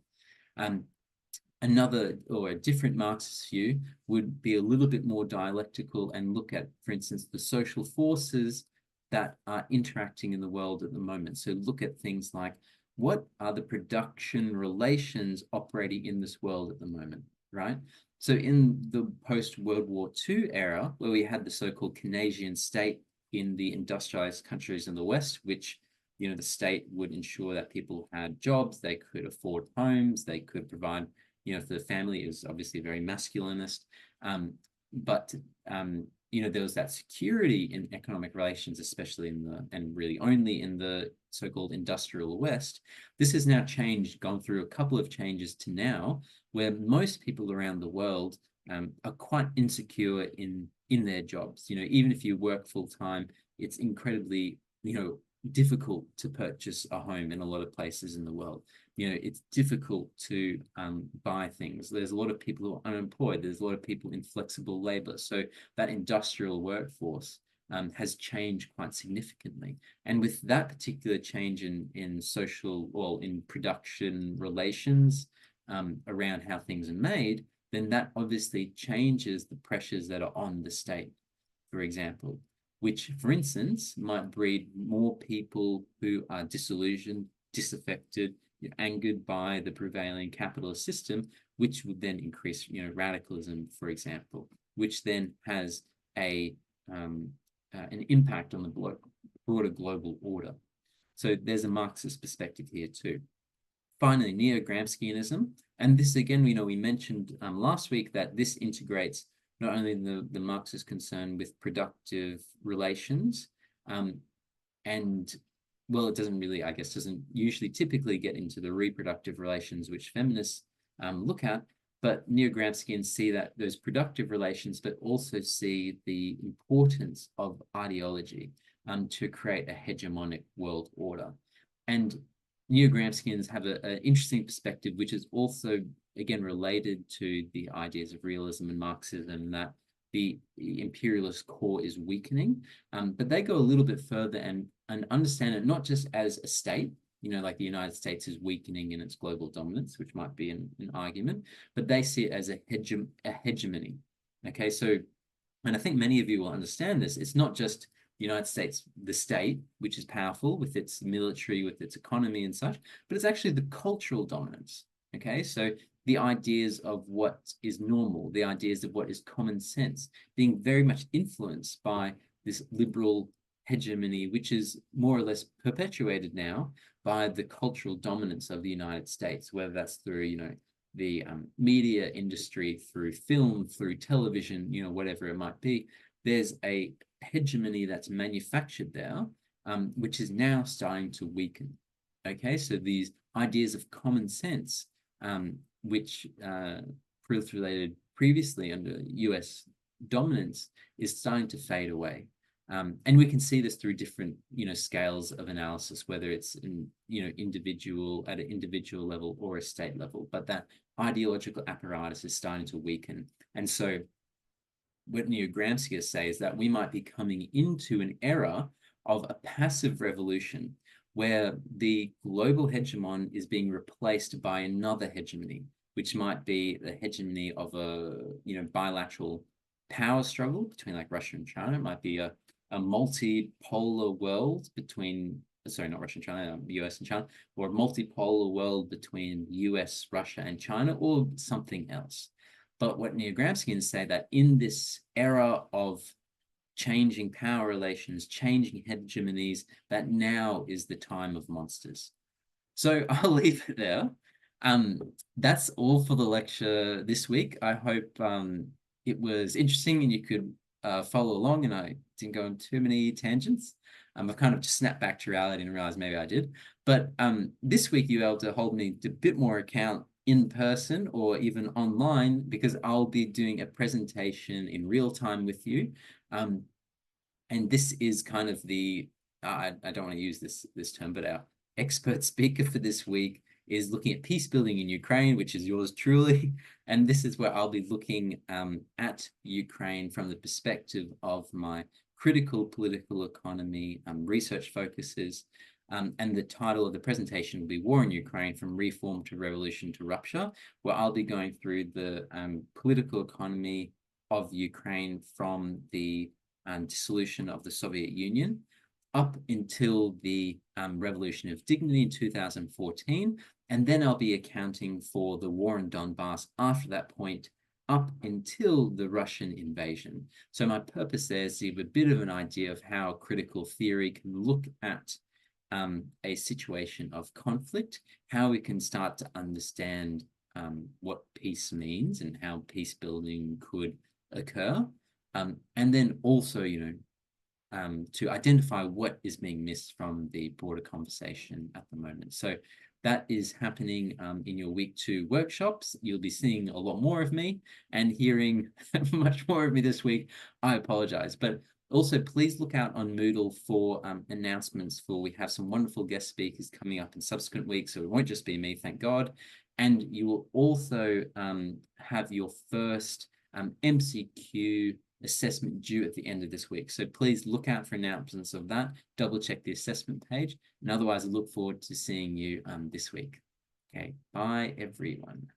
Another or a different Marxist view would be a little bit more dialectical and look at, for instance, the social forces that are interacting in the world at the moment. So look at things like, what are the production relations operating in this world at the moment, right? So in the post-World War II era, where we had the so-called Keynesian state in the industrialized countries in the West, which the state would ensure that people had jobs, they could afford homes, they could provide for the family. Is obviously very masculinist, but there was that security in economic relations, especially and really only in the so-called industrial West. This has now changed, gone through a couple of changes to now, where most people around the world are quite insecure in their jobs. Even if you work full time, it's incredibly difficult to purchase a home in a lot of places in the world. It's difficult to buy things. There's a lot of people who are unemployed. There's a lot of people in flexible labor. So that industrial workforce has changed quite significantly. And with that particular change in social, or in production relations around how things are made, then that obviously changes the pressures that are on the state, for example, which, for instance, might breed more people who are disillusioned, disaffected, angered by the prevailing capitalist system, which would then increase, radicalism, for example, which then has an impact on the broader global order. So there's a Marxist perspective here too. Finally, neo-Gramscianism, and this again, we mentioned last week that this integrates not only the Marxist concern with productive relations, and well, it doesn't really, I guess, doesn't usually typically get into the reproductive relations which feminists look at, but neo-Gramscians see that those productive relations, but also see the importance of ideology to create a hegemonic world order. And neo-Gramscians have an interesting perspective, which is also, again, related to the ideas of realism and Marxism, that the imperialist core is weakening, but they go a little bit further and understand it not just as a state, like the United States is weakening in its global dominance, which might be an argument, but they see it as a hegemony. Okay, so, and I think many of you will understand this, it's not just the United States, the state, which is powerful with its military, with its economy and such, but it's actually the cultural dominance. Okay, so the ideas of what is normal, the ideas of what is common sense, being very much influenced by this liberal hegemony, which is more or less perpetuated now by the cultural dominance of the United States, whether that's through, the media industry, through film, through television, whatever it might be. There's a hegemony that's manufactured there, which is now starting to weaken. Okay, so these ideas of common sense, which proliferated previously under US dominance, is starting to fade away. And we can see this through different, scales of analysis, whether it's in, at an individual level or a state level. But that ideological apparatus is starting to weaken. And so what Neo-Gramscians say is that we might be coming into an era of a passive revolution where the global hegemon is being replaced by another hegemony, which might be the hegemony of a, bilateral power struggle between like Russia and China. It might be a multipolar world between, sorry, not Russia and China, US and China, or a multipolar world between US, Russia, and China, or something else. But what Neo-Gramscians say that in this era of changing power relations, changing hegemonies, that now is the time of monsters. So I'll leave it there. That's all for the lecture this week. I hope it was interesting and you could follow along and I didn't go on too many tangents. I've kind of just snapped back to reality and realized maybe I did. But this week you were able to hold me to a bit more account in person or even online, because I'll be doing a presentation in real time with you. And this is kind of the, I don't want to use this term, but our expert speaker for this week is looking at peace building in Ukraine, which is yours truly. And this is where I'll be looking at Ukraine from the perspective of my critical political economy research focuses. And the title of the presentation will be War in Ukraine, from Reform to Revolution to Rupture, where I'll be going through the political economy of Ukraine from the dissolution of the Soviet Union up until the Revolution of Dignity in 2014. And then I'll be accounting for the war in Donbass after that point, up until the Russian invasion. So my purpose there is to give a bit of an idea of how critical theory can look at a situation of conflict, how we can start to understand what peace means and how peace building could occur. And then also, to identify what is being missed from the broader conversation at the moment. So that is happening in your week 2 workshops. You'll be seeing a lot more of me and hearing much more of me this week. I apologize, but also please look out on Moodle for announcements we have some wonderful guest speakers coming up in subsequent weeks. So it won't just be me, thank God. And you will also have your first MCQ assessment due at the end of this week. So please look out for announcements of that. Double check the assessment page. And otherwise, I look forward to seeing you this week. Okay, bye everyone.